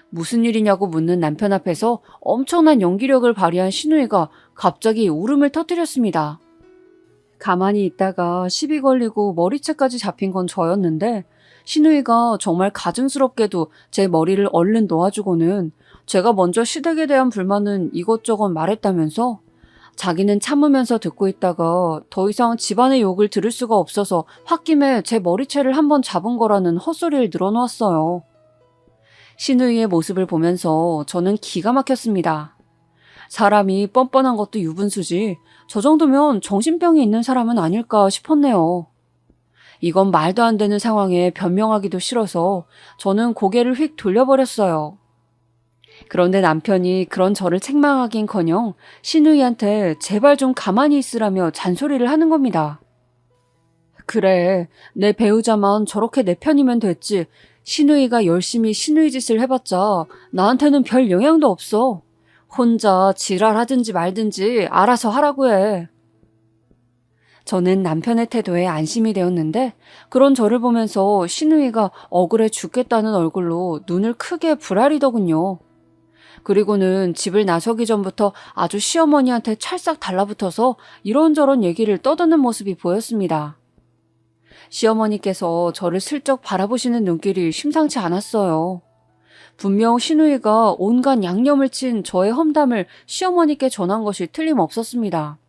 무슨 일이냐고 묻는 남편 앞에서 엄청난 연기력을 발휘한 신우이가 갑자기 울음을 터뜨렸습니다. 가만히 있다가 시비 걸리고 머리채까지 잡힌 건 저였는데 신우이가 정말 가증스럽게도 제 머리를 얼른 놓아주고는 제가 먼저 시댁에 대한 불만은 이것저것 말했다면서 자기는 참으면서 듣고 있다가 더 이상 집안의 욕을 들을 수가 없어서 홧김에 제 머리채를 한번 잡은 거라는 헛소리를 늘어놓았어요. 신우이의 모습을 보면서 저는 기가 막혔습니다. 사람이 뻔뻔한 것도 유분수지 저 정도면 정신병이 있는 사람은 아닐까 싶었네요. 이건 말도 안 되는 상황에 변명하기도 싫어서 저는 고개를 휙 돌려버렸어요. 그런데 남편이 그런 저를 책망하긴커녕 신우이한테 제발 좀 가만히 있으라며 잔소리를 하는 겁니다. 그래, 내 배우자만 저렇게 내 편이면 됐지. 신우이가 열심히 신우이 짓을 해봤자 나한테는 별 영향도 없어. 혼자 지랄하든지 말든지 알아서 하라고 해. 저는 남편의 태도에 안심이 되었는데 그런 저를 보면서 시누이가 억울해 죽겠다는 얼굴로 눈을 크게 부라리더군요. 그리고는 집을 나서기 전부터 아주 시어머니한테 찰싹 달라붙어서 이런저런 얘기를 떠드는 모습이 보였습니다. 시어머니께서 저를 슬쩍 바라보시는 눈길이 심상치 않았어요. 분명 시누이가 온갖 양념을 친 저의 험담을 시어머니께 전한 것이 틀림없었습니다.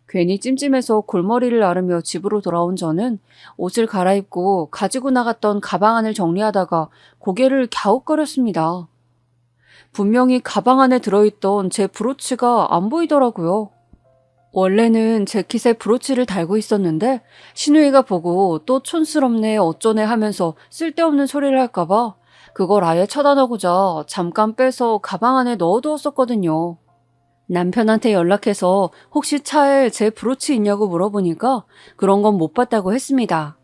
괜히 찜찜해서 골머리를 앓으며 집으로 돌아온 저는 옷을 갈아입고 가지고 나갔던 가방 안을 정리하다가 고개를 갸웃거렸습니다. 분명히 가방 안에 들어있던 제 브로치가 안 보이더라고요. 원래는 재킷에 브로치를 달고 있었는데 시누이가 보고 또 촌스럽네 어쩌네 하면서 쓸데없는 소리를 할까봐 그걸 아예 차단하고자 잠깐 빼서 가방 안에 넣어두었었거든요. 남편한테 연락해서 혹시 차에 제 브로치 있냐고 물어보니까 그런 건 못 봤다고 했습니다.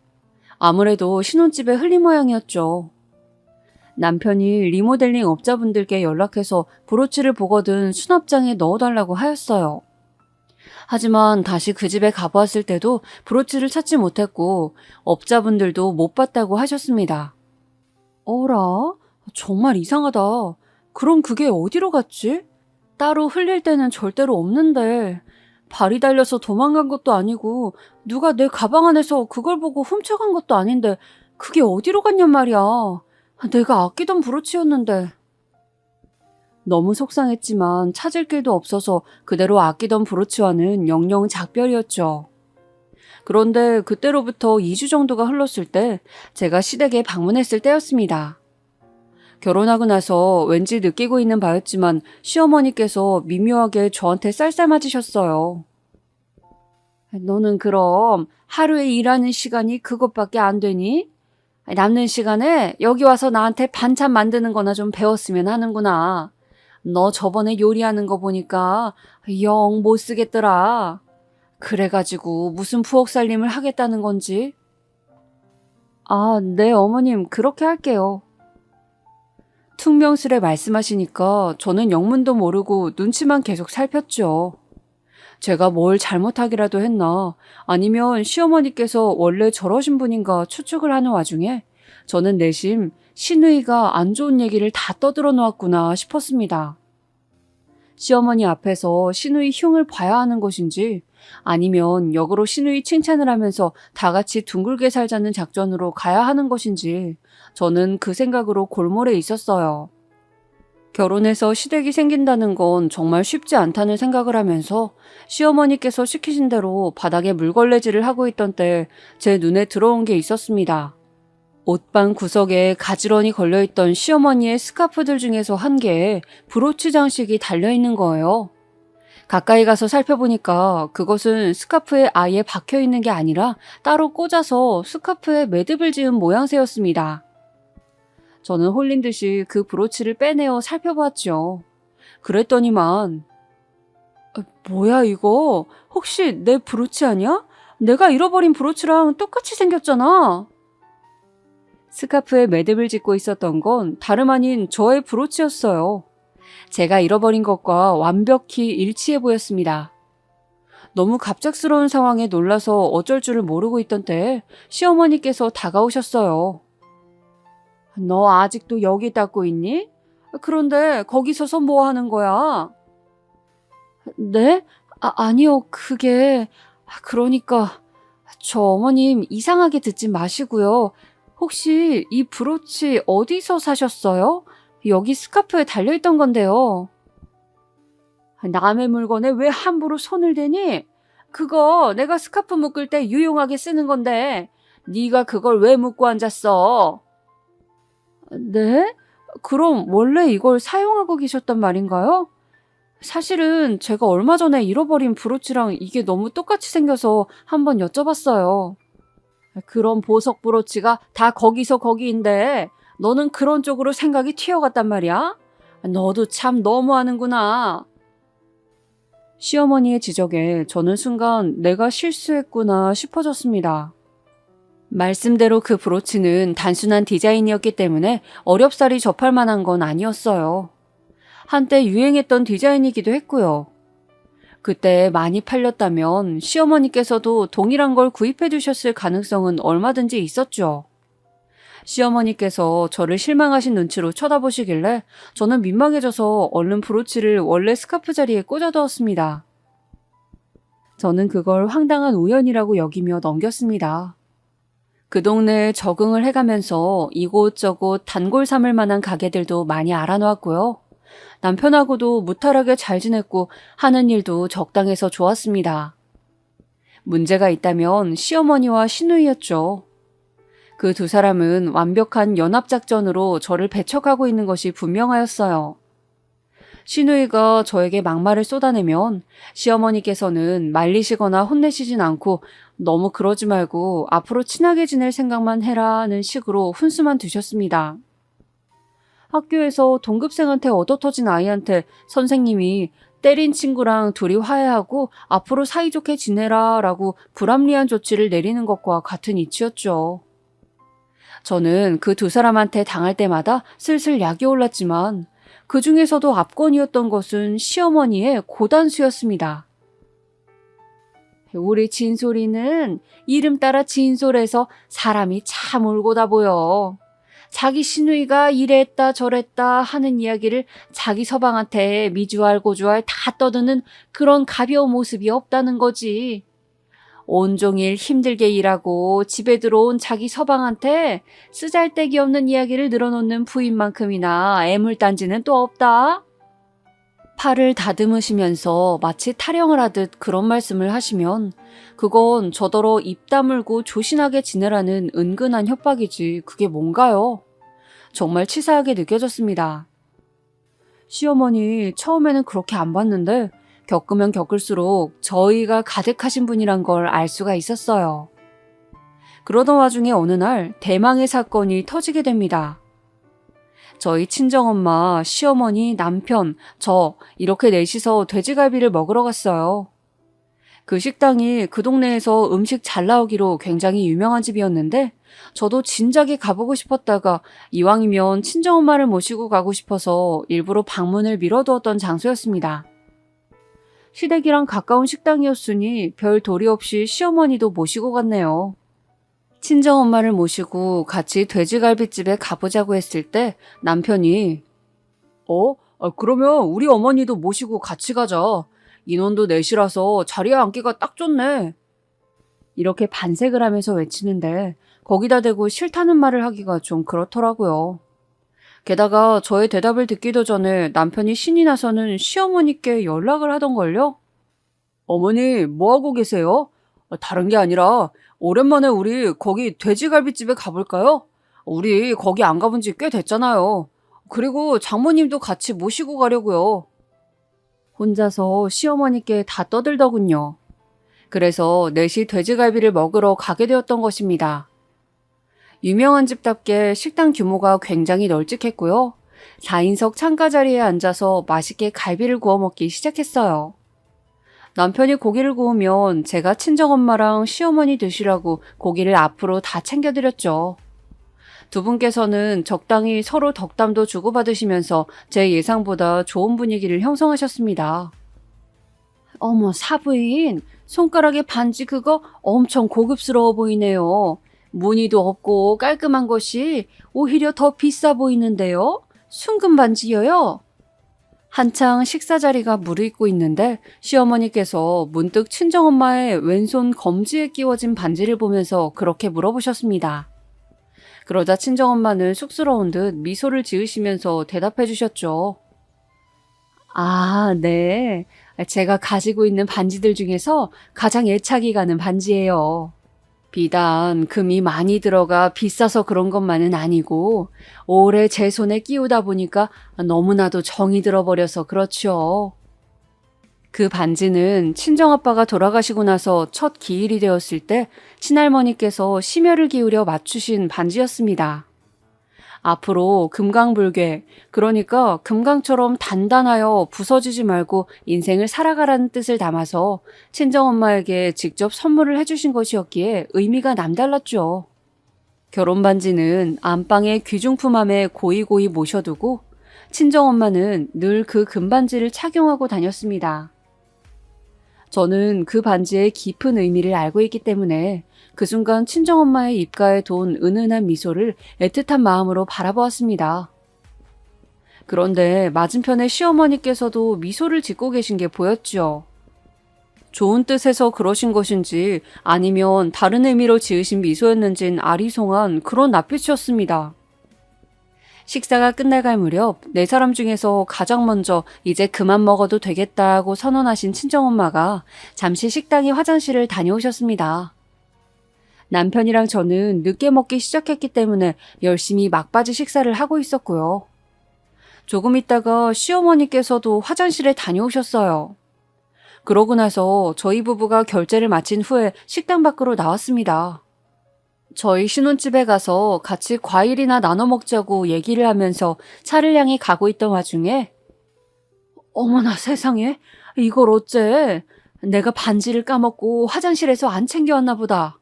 아무래도 신혼집에 흘린 모양이었죠. 남편이 리모델링 업자분들께 연락해서 브로치를 보거든 수납장에 넣어달라고 하였어요. 하지만 다시 그 집에 가보았을 때도 브로치를 찾지 못했고 업자분들도 못 봤다고 하셨습니다. 어라? 정말 이상하다. 그럼 그게 어디로 갔지? 따로 흘릴 때는 절대로 없는데 발이 달려서 도망간 것도 아니고 누가 내 가방 안에서 그걸 보고 훔쳐간 것도 아닌데 그게 어디로 갔냔 말이야. 내가 아끼던 브로치였는데. 너무 속상했지만 찾을 길도 없어서 그대로 아끼던 브로치와는 영영 작별이었죠. 그런데 그때로부터 2주 정도가 흘렀을 때 제가 시댁에 방문했을 때였습니다. 결혼하고 나서 왠지 느끼고 있는 바였지만 시어머니께서 미묘하게 저한테 쌀쌀맞으셨어요. 너는 그럼 하루에 일하는 시간이 그것밖에 안 되니? 남는 시간에 여기 와서 나한테 반찬 만드는 거나 좀 배웠으면 하는구나. 너 저번에 요리하는 거 보니까 영 못 쓰겠더라. 그래가지고 무슨 부엌 살림을 하겠다는 건지. 아, 네 어머님 그렇게 할게요. 퉁명스레 말씀하시니까 저는 영문도 모르고 눈치만 계속 살폈죠. 제가 뭘 잘못하기라도 했나 아니면 시어머니께서 원래 저러신 분인가 추측을 하는 와중에 저는 내심 시누이가 안 좋은 얘기를 다 떠들어 놓았구나 싶었습니다. 시어머니 앞에서 시누이 흉을 봐야 하는 것인지 아니면 역으로 시누이 칭찬을 하면서 다 같이 둥글게 살자는 작전으로 가야 하는 것인지 저는 그 생각으로 골몰해 있었어요. 결혼해서 시댁이 생긴다는 건 정말 쉽지 않다는 생각을 하면서 시어머니께서 시키신 대로 바닥에 물걸레질을 하고 있던 때 제 눈에 들어온 게 있었습니다. 옷방 구석에 가지런히 걸려있던 시어머니의 스카프들 중에서 한 개에 브로치 장식이 달려있는 거예요. 가까이 가서 살펴보니까 그것은 스카프에 아예 박혀있는 게 아니라 따로 꽂아서 스카프에 매듭을 지은 모양새였습니다. 저는 홀린 듯이 그 브로치를 빼내어 살펴봤죠. 그랬더니만 뭐야 이거? 혹시 내 브로치 아니야? 내가 잃어버린 브로치랑 똑같이 생겼잖아. 스카프에 매듭을 짓고 있었던 건 다름 아닌 저의 브로치였어요. 제가 잃어버린 것과 완벽히 일치해 보였습니다. 너무 갑작스러운 상황에 놀라서 어쩔 줄을 모르고 있던 때에 시어머니께서 다가오셨어요. 너 아직도 여기 닦고 있니? 그런데 거기 서서 뭐 하는 거야? 네? 아니요. 그러니까 저 어머님 이상하게 듣지 마시고요. 혹시 이 브로치 어디서 사셨어요? 여기 스카프에 달려있던 건데요. 남의 물건에 왜 함부로 손을 대니? 그거 내가 스카프 묶을 때 유용하게 쓰는 건데 네가 그걸 왜 묶고 앉았어? 네? 그럼 원래 이걸 사용하고 계셨단 말인가요? 사실은 제가 얼마 전에 잃어버린 브로치랑 이게 너무 똑같이 생겨서 한번 여쭤봤어요. 그런 보석 브로치가 다 거기서 거기인데 너는 그런 쪽으로 생각이 튀어갔단 말이야? 너도 참 너무하는구나. 시어머니의 지적에 저는 순간 내가 실수했구나 싶어졌습니다. 말씀대로 그 브로치는 단순한 디자인이었기 때문에 어렵사리 접할 만한 건 아니었어요. 한때 유행했던 디자인이기도 했고요. 그때 많이 팔렸다면 시어머니께서도 동일한 걸 구입해 주셨을 가능성은 얼마든지 있었죠. 시어머니께서 저를 실망하신 눈치로 쳐다보시길래 저는 민망해져서 얼른 브로치를 원래 스카프 자리에 꽂아두었습니다. 저는 그걸 황당한 우연이라고 여기며 넘겼습니다. 그 동네에 적응을 해가면서 이곳저곳 단골 삼을 만한 가게들도 많이 알아놓았고요. 남편하고도 무탈하게 잘 지냈고 하는 일도 적당해서 좋았습니다. 문제가 있다면 시어머니와 시누이였죠. 그 두 사람은 완벽한 연합작전으로 저를 배척하고 있는 것이 분명하였어요. 시누이가 저에게 막말을 쏟아내면 시어머니께서는 말리시거나 혼내시진 않고 너무 그러지 말고 앞으로 친하게 지낼 생각만 해라는 식으로 훈수만 두셨습니다. 학교에서 동급생한테 얻어터진 아이한테 선생님이 때린 친구랑 둘이 화해하고 앞으로 사이좋게 지내라 라고 불합리한 조치를 내리는 것과 같은 이치였죠. 저는 그 두 사람한테 당할 때마다 슬슬 약이 올랐지만 그 중에서도 압권이었던 것은 시어머니의 고단수였습니다. 우리 진솔이는 이름 따라 진솔해서 사람이 참 올고다 보여. 자기 시누이가 이랬다 저랬다 하는 이야기를 자기 서방한테 미주알 고주알 다 떠드는 그런 가벼운 모습이 없다는 거지. 온종일 힘들게 일하고 집에 들어온 자기 서방한테 쓰잘데기 없는 이야기를 늘어놓는 부인만큼이나 애물단지는 또 없다. 팔을 다듬으시면서 마치 타령을 하듯 그런 말씀을 하시면 그건 저더러 입 다물고 조신하게 지내라는 은근한 협박이지 그게 뭔가요? 정말 치사하게 느껴졌습니다. 시어머니 처음에는 그렇게 안 봤는데 겪으면 겪을수록 저희가 가득하신 분이란 걸 알 수가 있었어요. 그러던 와중에 어느 날 대망의 사건이 터지게 됩니다. 저희 친정엄마, 시어머니, 남편, 저 이렇게 넷이서 돼지갈비를 먹으러 갔어요. 그 식당이 그 동네에서 음식 잘 나오기로 굉장히 유명한 집이었는데 저도 진작에 가보고 싶었다가 이왕이면 친정엄마를 모시고 가고 싶어서 일부러 방문을 미뤄두었던 장소였습니다. 시댁이랑 가까운 식당이었으니 별 도리 없이 시어머니도 모시고 갔네요. 친정엄마를 모시고 같이 돼지갈비집에 가보자고 했을 때 남편이 그러면 우리 어머니도 모시고 같이 가자. 인원도 넷이라서 자리에 앉기가 딱 좋네. 이렇게 반색을 하면서 외치는데 거기다 대고 싫다는 말을 하기가 좀 그렇더라고요. 게다가 저의 대답을 듣기도 전에 남편이 신이 나서는 시어머니께 연락을 하던걸요. 어머니 뭐하고 계세요? 다른 게 아니라 오랜만에 우리 거기 돼지갈비집에 가볼까요? 우리 거기 안 가본 지 꽤 됐잖아요. 그리고 장모님도 같이 모시고 가려고요. 혼자서 시어머니께 다 떠들더군요. 그래서 넷이 돼지갈비를 먹으러 가게 되었던 것입니다. 유명한 집답게 식당 규모가 굉장히 널찍했고요. 4인석 창가 자리에 앉아서 맛있게 갈비를 구워 먹기 시작했어요. 남편이 고기를 구우면 제가 친정엄마랑 시어머니 드시라고 고기를 앞으로 다 챙겨드렸죠. 두 분께서는 적당히 서로 덕담도 주고받으시면서 제 예상보다 좋은 분위기를 형성하셨습니다. 어머, 사부인, 손가락에 반지 그거 엄청 고급스러워 보이네요. 무늬도 없고 깔끔한 것이 오히려 더 비싸 보이는데요? 순금 반지여요? 한창 식사 자리가 무르익고 있는데 시어머니께서 문득 친정엄마의 왼손 검지에 끼워진 반지를 보면서 그렇게 물어보셨습니다. 그러자 친정엄마는 쑥스러운 듯 미소를 지으시면서 대답해 주셨죠. 아, 네. 제가 가지고 있는 반지들 중에서 가장 애착이 가는 반지예요. 비단 금이 많이 들어가 비싸서 그런 것만은 아니고 오래 제 손에 끼우다 보니까 너무나도 정이 들어버려서 그렇죠. 그 반지는 친정아빠가 돌아가시고 나서 첫 기일이 되었을 때 친할머니께서 심혈을 기울여 맞추신 반지였습니다. 앞으로 금강불괴, 그러니까 금강처럼 단단하여 부서지지 말고 인생을 살아가라는 뜻을 담아서 친정엄마에게 직접 선물을 해주신 것이었기에 의미가 남달랐죠. 결혼반지는 안방에 귀중품함에 고이고이 모셔두고 친정엄마는 늘 그 금반지를 착용하고 다녔습니다. 저는 그 반지의 깊은 의미를 알고 있기 때문에 그 순간 친정엄마의 입가에 돈 은은한 미소를 애틋한 마음으로 바라보았습니다. 그런데 맞은편에 시어머니께서도 미소를 짓고 계신 게 보였죠. 좋은 뜻에서 그러신 것인지 아니면 다른 의미로 지으신 미소였는진 아리송한 그런 낯빛이었습니다. 식사가 끝나갈 무렵 네 사람 중에서 가장 먼저 이제 그만 먹어도 되겠다고 선언하신 친정엄마가 잠시 식당의 화장실을 다녀오셨습니다. 남편이랑 저는 늦게 먹기 시작했기 때문에 열심히 막바지 식사를 하고 있었고요. 조금 있다가 시어머니께서도 화장실에 다녀오셨어요. 그러고 나서 저희 부부가 결제를 마친 후에 식당 밖으로 나왔습니다. 저희 신혼집에 가서 같이 과일이나 나눠 먹자고 얘기를 하면서 차를 향해 가고 있던 와중에 어머나 세상에, 이걸 어째? 내가 반지를 까먹고 화장실에서 안 챙겨왔나 보다.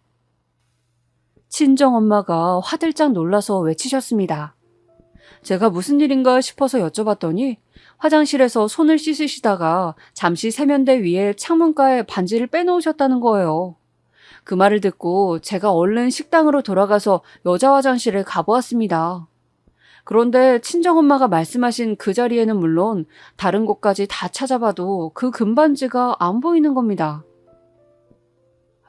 친정엄마가 화들짝 놀라서 외치셨습니다. 제가 무슨 일인가 싶어서 여쭤봤더니 화장실에서 손을 씻으시다가 잠시 세면대 위에 창문가에 반지를 빼놓으셨다는 거예요. 그 말을 듣고 제가 얼른 식당으로 돌아가서 여자 화장실에 가보았습니다. 그런데 친정엄마가 말씀하신 그 자리에는 물론 다른 곳까지 다 찾아봐도 그 금반지가 안 보이는 겁니다.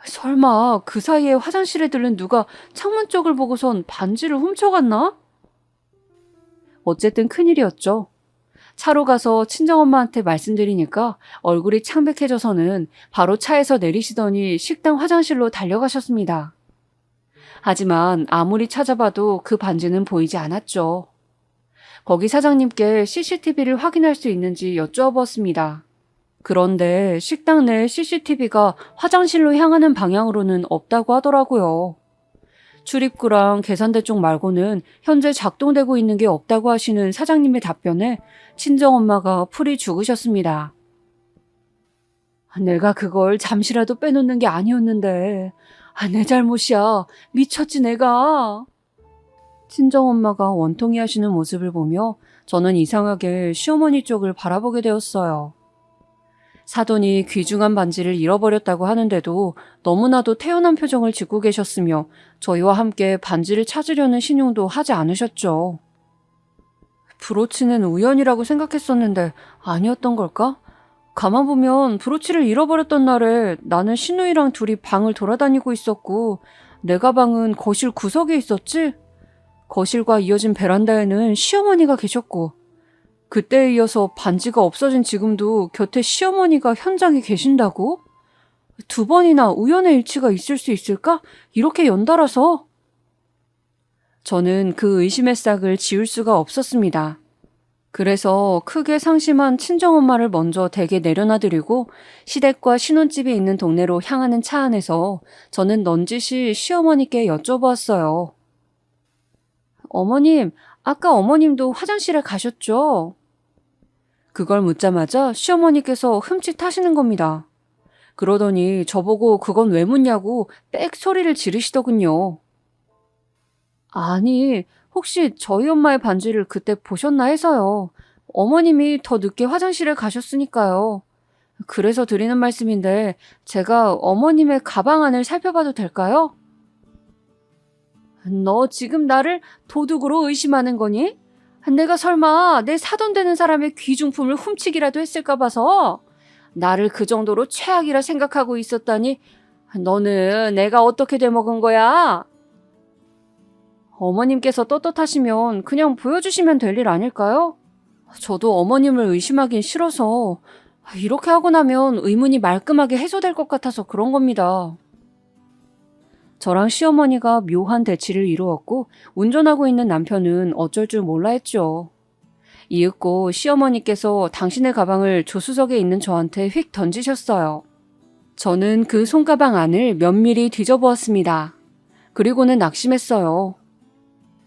설마 그 사이에 화장실에 들른 누가 창문 쪽을 보고선 반지를 훔쳐갔나? 어쨌든 큰일이었죠. 차로 가서 친정엄마한테 말씀드리니까 얼굴이 창백해져서는 바로 차에서 내리시더니 식당 화장실로 달려가셨습니다. 하지만 아무리 찾아봐도 그 반지는 보이지 않았죠. 거기 사장님께 CCTV를 확인할 수 있는지 여쭈어보았습니다. 그런데 식당 내 CCTV가 화장실로 향하는 방향으로는 없다고 하더라고요. 출입구랑 계산대 쪽 말고는 현재 작동되고 있는 게 없다고 하시는 사장님의 답변에 친정엄마가 풀이 죽으셨습니다. 내가 그걸 잠시라도 빼놓는 게 아니었는데, 내 잘못이야. 미쳤지 내가. 친정엄마가 원통이 하시는 모습을 보며 저는 이상하게 시어머니 쪽을 바라보게 되었어요. 사돈이 귀중한 반지를 잃어버렸다고 하는데도 너무나도 태연한 표정을 짓고 계셨으며 저희와 함께 반지를 찾으려는 신용도 하지 않으셨죠. 브로치는 우연이라고 생각했었는데 아니었던 걸까? 가만 보면 브로치를 잃어버렸던 날에 나는 신우이랑 둘이 방을 돌아다니고 있었고 내 가방은 거실 구석에 있었지? 거실과 이어진 베란다에는 시어머니가 계셨고 그때에 이어서 반지가 없어진 지금도 곁에 시어머니가 현장에 계신다고? 두 번이나 우연의 일치가 있을 수 있을까? 이렇게 연달아서? 저는 그 의심의 싹을 지울 수가 없었습니다. 그래서 크게 상심한 친정엄마를 먼저 댁에 내려놔드리고 시댁과 신혼집이 있는 동네로 향하는 차 안에서 저는 넌지시 시어머니께 여쭤보았어요. 어머님, 아까 어머님도 화장실에 가셨죠? 그걸 묻자마자 시어머니께서 흠칫하시는 겁니다. 그러더니 저보고 그건 왜 묻냐고 빽 소리를 지르시더군요. 아니, 혹시 저희 엄마의 반지를 그때 보셨나 해서요. 어머님이 더 늦게 화장실에 가셨으니까요. 그래서 드리는 말씀인데 제가 어머님의 가방 안을 살펴봐도 될까요? 너 지금 나를 도둑으로 의심하는 거니? 내가 설마 내 사돈 되는 사람의 귀중품을 훔치기라도 했을까 봐서 나를 그 정도로 최악이라 생각하고 있었다니 너는 내가 어떻게 돼먹은 거야? 어머님께서 떳떳하시면 그냥 보여주시면 될 일 아닐까요? 저도 어머님을 의심하긴 싫어서 이렇게 하고 나면 의문이 말끔하게 해소될 것 같아서 그런 겁니다. 저랑 시어머니가 묘한 대치를 이루었고 운전하고 있는 남편은 어쩔 줄 몰라 했죠. 이윽고 시어머니께서 당신의 가방을 조수석에 있는 저한테 휙 던지셨어요. 저는 그 손가방 안을 면밀히 뒤져보았습니다. 그리고는 낙심했어요.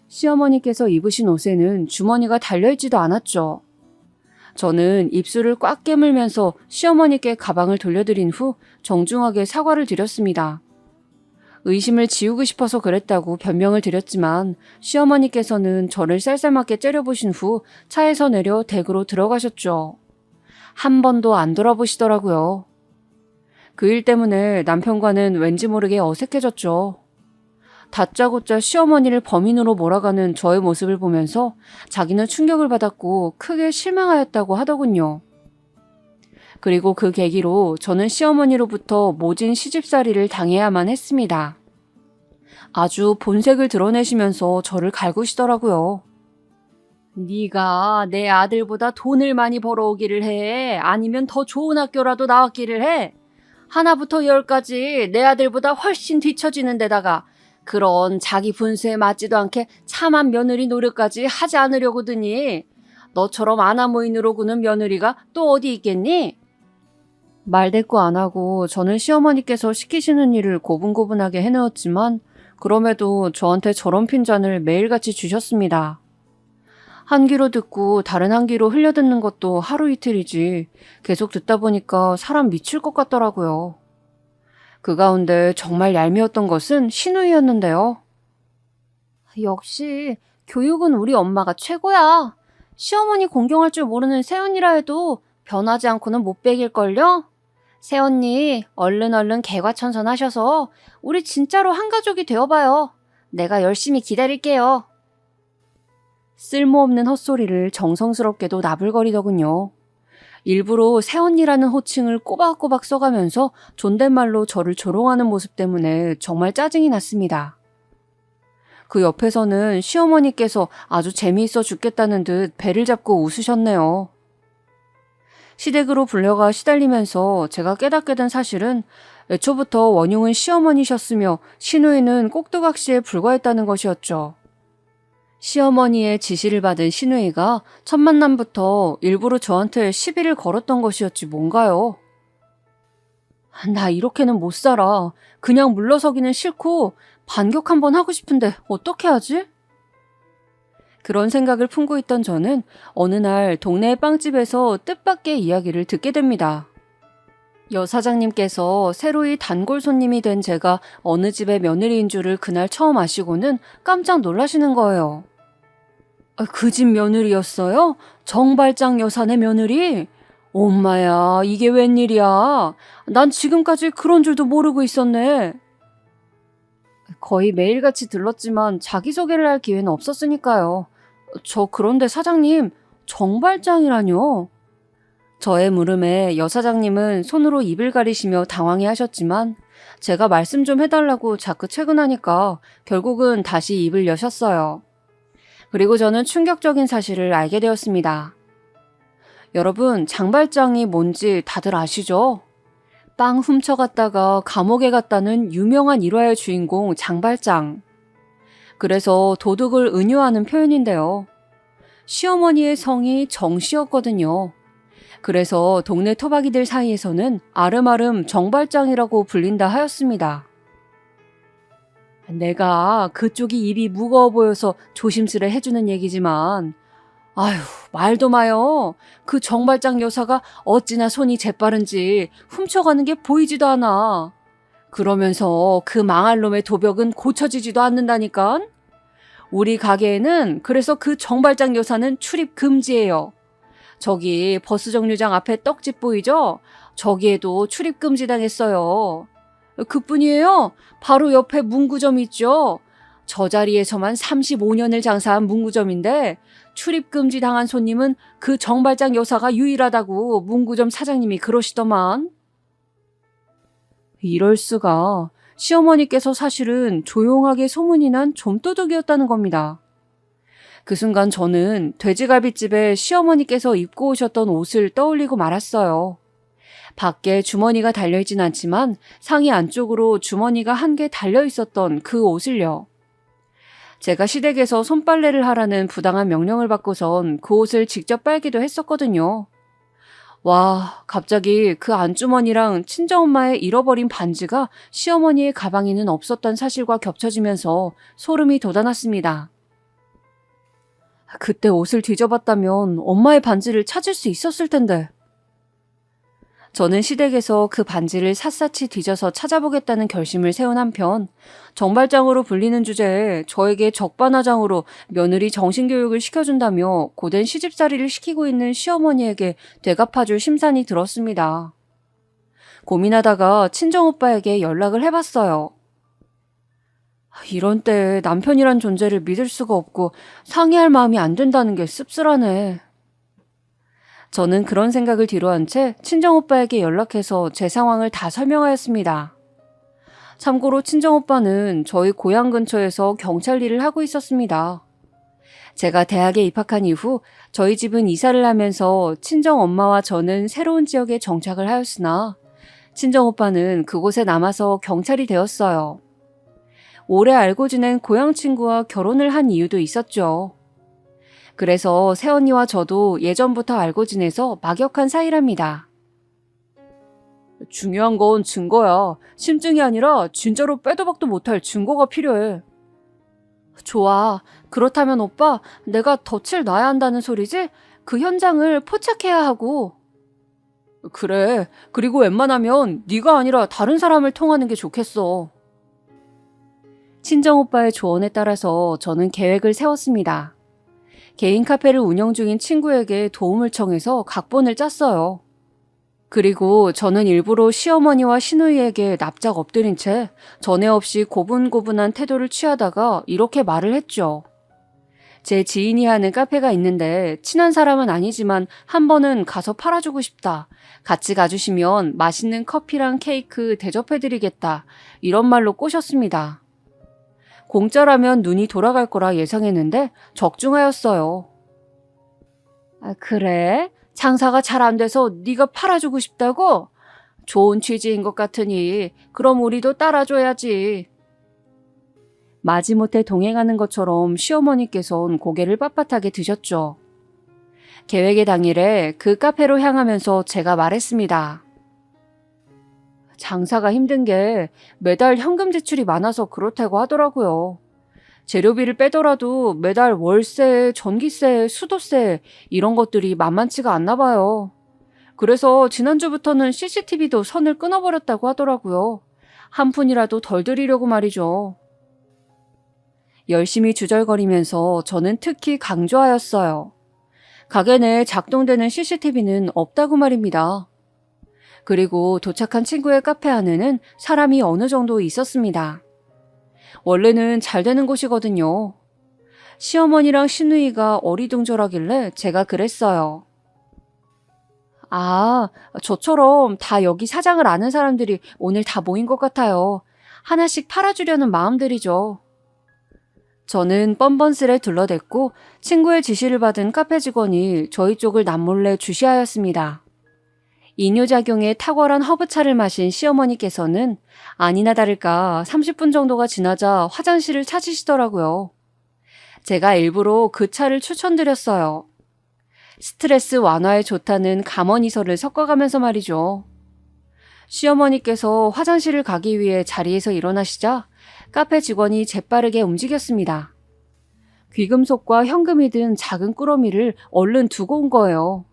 시어머니께서 입으신 옷에는 주머니가 달려있지도 않았죠. 저는 입술을 꽉 깨물면서 시어머니께 가방을 돌려드린 후 정중하게 사과를 드렸습니다. 의심을 지우고 싶어서 그랬다고 변명을 드렸지만 시어머니께서는 저를 쌀쌀맞게 째려보신 후 차에서 내려 댁으로 들어가셨죠. 한 번도 안 돌아보시더라고요. 그 일 때문에 남편과는 왠지 모르게 어색해졌죠. 다짜고짜 시어머니를 범인으로 몰아가는 저의 모습을 보면서 자기는 충격을 받았고 크게 실망하였다고 하더군요. 그리고 그 계기로 저는 시어머니로부터 모진 시집살이를 당해야만 했습니다. 아주 본색을 드러내시면서 저를 갈구시더라고요. 네가 내 아들보다 돈을 많이 벌어오기를 해? 아니면 더 좋은 학교라도 나왔기를 해? 하나부터 열까지 내 아들보다 훨씬 뒤처지는 데다가 그런 자기 분수에 맞지도 않게 참한 며느리 노릇까지 하지 않으려고 드니 너처럼 아나무인으로 구는 며느리가 또 어디 있겠니? 말대꾸 안 하고 저는 시어머니께서 시키시는 일을 고분고분하게 해내었지만 그럼에도 저한테 저런 핀잔을 매일같이 주셨습니다. 한 귀로 듣고 다른 한 귀로 흘려듣는 것도 하루 이틀이지 계속 듣다 보니까 사람 미칠 것 같더라고요. 그 가운데 정말 얄미웠던 것은 시누이였는데요. 역시 교육은 우리 엄마가 최고야. 시어머니 공경할 줄 모르는 새언니라 해도 변하지 않고는 못 베길걸요? 새언니 얼른 개과천선하셔서 우리 진짜로 한 가족이 되어봐요. 내가 열심히 기다릴게요. 쓸모없는 헛소리를 정성스럽게도 나불거리더군요. 일부러 새언니라는 호칭을 꼬박꼬박 써가면서 존댓말로 저를 조롱하는 모습 때문에 정말 짜증이 났습니다. 그 옆에서는 시어머니께서 아주 재미있어 죽겠다는 듯 배를 잡고 웃으셨네요. 시댁으로 불려가 시달리면서 제가 깨닫게 된 사실은 애초부터 원흉은 시어머니셨으며 시누이는 꼭두각시에 불과했다는 것이었죠. 시어머니의 지시를 받은 시누이가 첫 만남부터 일부러 저한테 시비를 걸었던 것이었지 뭔가요? 나 이렇게는 못 살아. 그냥 물러서기는 싫고 반격 한번 하고 싶은데 어떻게 하지? 그런 생각을 품고 있던 저는 어느 날 동네 빵집에서 뜻밖의 이야기를 듣게 됩니다. 여 사장님께서 새로이 단골 손님이 된 제가 어느 집의 며느리인 줄을 그날 처음 아시고는 깜짝 놀라시는 거예요. 그 집 며느리였어요? 정발장 여사네 며느리? 엄마야, 이게 웬일이야? 난 지금까지 그런 줄도 모르고 있었네. 거의 매일같이 들렀지만 자기소개를 할 기회는 없었으니까요. 저 그런데 사장님, 정발장이라뇨? 저의 물음에 여 사장님은 손으로 입을 가리시며 당황해 하셨지만 제가 말씀 좀 해달라고 자꾸 채근하니까 결국은 다시 입을 여셨어요. 그리고 저는 충격적인 사실을 알게 되었습니다. 여러분, 장발장이 뭔지 다들 아시죠? 빵 훔쳐갔다가 감옥에 갔다는 유명한 일화의 주인공 장발장. 그래서 도둑을 은유하는 표현인데요. 시어머니의 성이 정씨였거든요. 그래서 동네 토박이들 사이에서는 아름아름 정발장이라고 불린다 하였습니다. 내가 그쪽이 입이 무거워 보여서 조심스레 해주는 얘기지만 아휴, 말도 마요. 그 정발장 여사가 어찌나 손이 재빠른지 훔쳐가는 게 보이지도 않아. 그러면서 그 망할 놈의 도벽은 고쳐지지도 않는다니까. 우리 가게에는 그래서 그 정발장 여사는 출입 금지예요. 저기 버스 정류장 앞에 떡집 보이죠? 저기에도 출입 금지 당했어요. 그뿐이에요. 바로 옆에 문구점 있죠. 저 자리에서만 35년을 장사한 문구점인데 출입 금지 당한 손님은 그 정발장 여사가 유일하다고 문구점 사장님이 그러시더만. 이럴 수가. 시어머니께서 사실은 조용하게 소문이 난 좀도둑이었다는 겁니다. 그 순간 저는 돼지갈비집에 시어머니께서 입고 오셨던 옷을 떠올리고 말았어요. 밖에 주머니가 달려있진 않지만 상의 안쪽으로 주머니가 한 개 달려있었던 그 옷을요. 제가 시댁에서 손빨래를 하라는 부당한 명령을 받고선 그 옷을 직접 빨기도 했었거든요. 와, 갑자기 그 안주머니랑 친정엄마의 잃어버린 반지가 시어머니의 가방에는 없었던 사실과 겹쳐지면서 소름이 돋아났습니다. 그때 옷을 뒤져봤다면 엄마의 반지를 찾을 수 있었을 텐데. 저는 시댁에서 그 반지를 샅샅이 뒤져서 찾아보겠다는 결심을 세운 한편 정발장으로 불리는 주제에 저에게 적반하장으로 며느리 정신교육을 시켜준다며 고된 시집살이를 시키고 있는 시어머니에게 되갚아줄 심산이 들었습니다. 고민하다가 친정오빠에게 연락을 해봤어요. 이런 때 남편이란 존재를 믿을 수가 없고 상의할 마음이 안 든다는 게 씁쓸하네. 저는 그런 생각을 뒤로한 채 친정오빠에게 연락해서 제 상황을 다 설명하였습니다. 참고로 친정오빠는 저희 고향 근처에서 경찰 일을 하고 있었습니다. 제가 대학에 입학한 이후 저희 집은 이사를 하면서 친정엄마와 저는 새로운 지역에 정착을 하였으나 친정오빠는 그곳에 남아서 경찰이 되었어요. 오래 알고 지낸 고향 친구와 결혼을 한 이유도 있었죠. 그래서 새언니와 저도 예전부터 알고 지내서 막역한 사이랍니다. 중요한 건 증거야. 심증이 아니라 진짜로 빼도 박도 못할 증거가 필요해. 좋아. 그렇다면 오빠, 내가 덫을 놔야 한다는 소리지? 그 현장을 포착해야 하고. 그래. 그리고 웬만하면 네가 아니라 다른 사람을 통하는 게 좋겠어. 친정오빠의 조언에 따라서 저는 계획을 세웠습니다. 개인 카페를 운영 중인 친구에게 도움을 청해서 각본을 짰어요. 그리고 저는 일부러 시어머니와 시누이에게 납작 엎드린 채 전에 없이 고분고분한 태도를 취하다가 이렇게 말을 했죠. 제 지인이 하는 카페가 있는데 친한 사람은 아니지만 한 번은 가서 팔아주고 싶다. 같이 가주시면 맛있는 커피랑 케이크 대접해드리겠다. 이런 말로 꼬셨습니다. 공짜라면 눈이 돌아갈 거라 예상했는데 적중하였어요. 그래? 장사가 잘 안 돼서 네가 팔아주고 싶다고? 좋은 취지인 것 같으니 그럼 우리도 따라줘야지. 마지못해 동행하는 것처럼 시어머니께서는 고개를 빳빳하게 드셨죠. 계획의 당일에 그 카페로 향하면서 제가 말했습니다. 장사가 힘든 게 매달 현금 지출이 많아서 그렇다고 하더라고요. 재료비를 빼더라도 매달 월세, 전기세, 수도세 이런 것들이 만만치가 않나 봐요. 그래서 지난주부터는 CCTV도 선을 끊어버렸다고 하더라고요. 한 푼이라도 덜 들이려고 말이죠. 열심히 주절거리면서 저는 특히 강조하였어요. 가게 내에 작동되는 CCTV는 없다고 말입니다. 그리고 도착한 친구의 카페 안에는 사람이 어느 정도 있었습니다. 원래는 잘 되는 곳이거든요. 시어머니랑 시누이가 어리둥절하길래 제가 그랬어요. 아, 저처럼 다 여기 사장을 아는 사람들이 오늘 다 모인 것 같아요. 하나씩 팔아주려는 마음들이죠. 저는 뻔뻔스레 둘러댔고 친구의 지시를 받은 카페 직원이 저희 쪽을 남몰래 주시하였습니다. 이뇨작용에 탁월한 허브차를 마신 시어머니께서는 아니나 다를까 30분 정도가 지나자 화장실을 찾으시더라고요. 제가 일부러 그 차를 추천드렸어요. 스트레스 완화에 좋다는 감언이설을 섞어가면서 말이죠. 시어머니께서 화장실을 가기 위해 자리에서 일어나시자 카페 직원이 재빠르게 움직였습니다. 귀금속과 현금이 든 작은 꾸러미를 얼른 두고 온 거예요.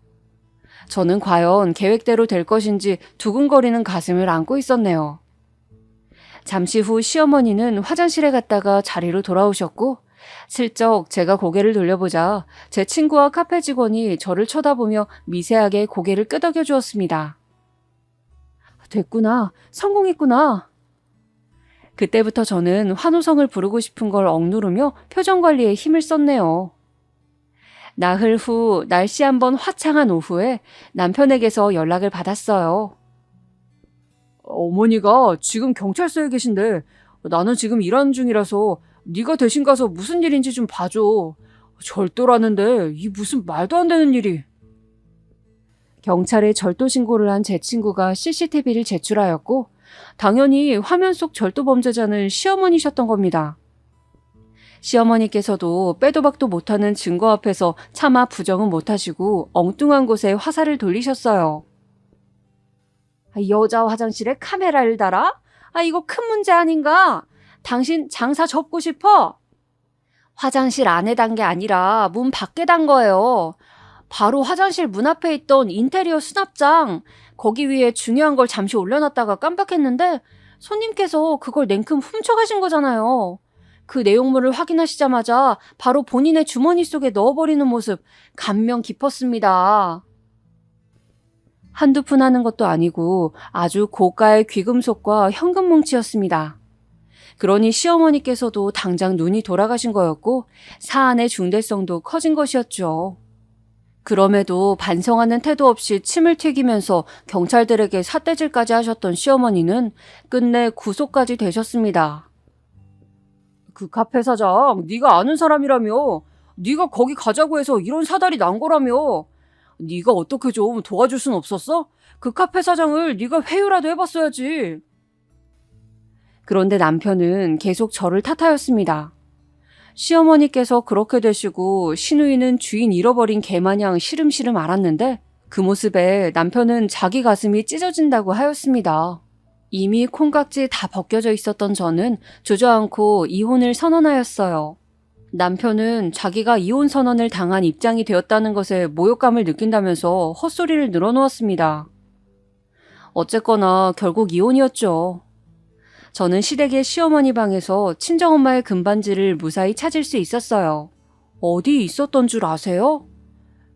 저는 과연 계획대로 될 것인지 두근거리는 가슴을 안고 있었네요. 잠시 후 시어머니는 화장실에 갔다가 자리로 돌아오셨고 슬쩍 제가 고개를 돌려보자 제 친구와 카페 직원이 저를 쳐다보며 미세하게 고개를 끄덕여 주었습니다. 됐구나. 성공했구나. 그때부터 저는 환호성을 부르고 싶은 걸 억누르며 표정 관리에 힘을 썼네요. 나흘 후 날씨 한번 화창한 오후에 남편에게서 연락을 받았어요. 어머니가 지금 경찰서에 계신데 나는 지금 일하는 중이라서 네가 대신 가서 무슨 일인지 좀 봐줘. 절도라는데 이 무슨 말도 안 되는 일이. 경찰에 절도 신고를 한 제 친구가 CCTV를 제출하였고 당연히 화면 속 절도 범죄자는 시어머니셨던 겁니다. 시어머니께서도 빼도 박도 못하는 증거 앞에서 차마 부정은 못하시고 엉뚱한 곳에 화살을 돌리셨어요. 여자 화장실에 카메라를 달아? 이거 큰 문제 아닌가? 당신 장사 접고 싶어? 화장실 안에 단 게 아니라 문 밖에 단 거예요. 바로 화장실 문 앞에 있던 인테리어 수납장. 거기 위에 중요한 걸 잠시 올려놨다가 깜빡했는데 손님께서 그걸 냉큼 훔쳐가신 거잖아요. 그 내용물을 확인하시자마자 바로 본인의 주머니 속에 넣어버리는 모습 감명 깊었습니다. 한두 푼 하는 것도 아니고 아주 고가의 귀금속과 현금 뭉치였습니다. 그러니 시어머니께서도 당장 눈이 돌아가신 거였고 사안의 중대성도 커진 것이었죠. 그럼에도 반성하는 태도 없이 침을 튀기면서 경찰들에게 삿대질까지 하셨던 시어머니는 끝내 구속까지 되셨습니다. 그 카페 사장, 네가 아는 사람이라며. 네가 거기 가자고 해서 이런 사달이 난 거라며. 네가 어떻게 좀 도와줄 순 없었어? 그 카페 사장을 네가 회유라도 해봤어야지. 그런데 남편은 계속 저를 탓하였습니다. 시어머니께서 그렇게 되시고 시누이는 주인 잃어버린 개마냥 시름시름 앓았는데 그 모습에 남편은 자기 가슴이 찢어진다고 하였습니다. 이미 콩깍지 다 벗겨져 있었던 저는 주저앉고 이혼을 선언하였어요. 남편은 자기가 이혼 선언을 당한 입장이 되었다는 것에 모욕감을 느낀다면서 헛소리를 늘어놓았습니다. 어쨌거나 결국 이혼이었죠. 저는 시댁의 시어머니 방에서 친정엄마의 금반지를 무사히 찾을 수 있었어요. 어디 있었던 줄 아세요?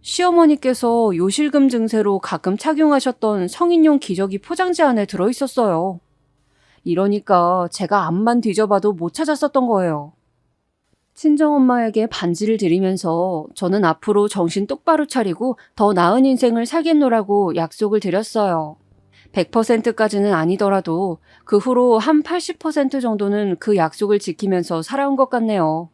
시어머니께서 요실금 증세로 가끔 착용하셨던 성인용 기저귀 포장지 안에 들어있었어요. 이러니까 제가 앞만 뒤져봐도 못 찾았었던 거예요. 친정엄마에게 반지를 드리면서 저는 앞으로 정신 똑바로 차리고 더 나은 인생을 살겠노라고 약속을 드렸어요. 100%까지는 아니더라도 그 후로 한 80% 정도는 그 약속을 지키면서 살아온 것 같네요.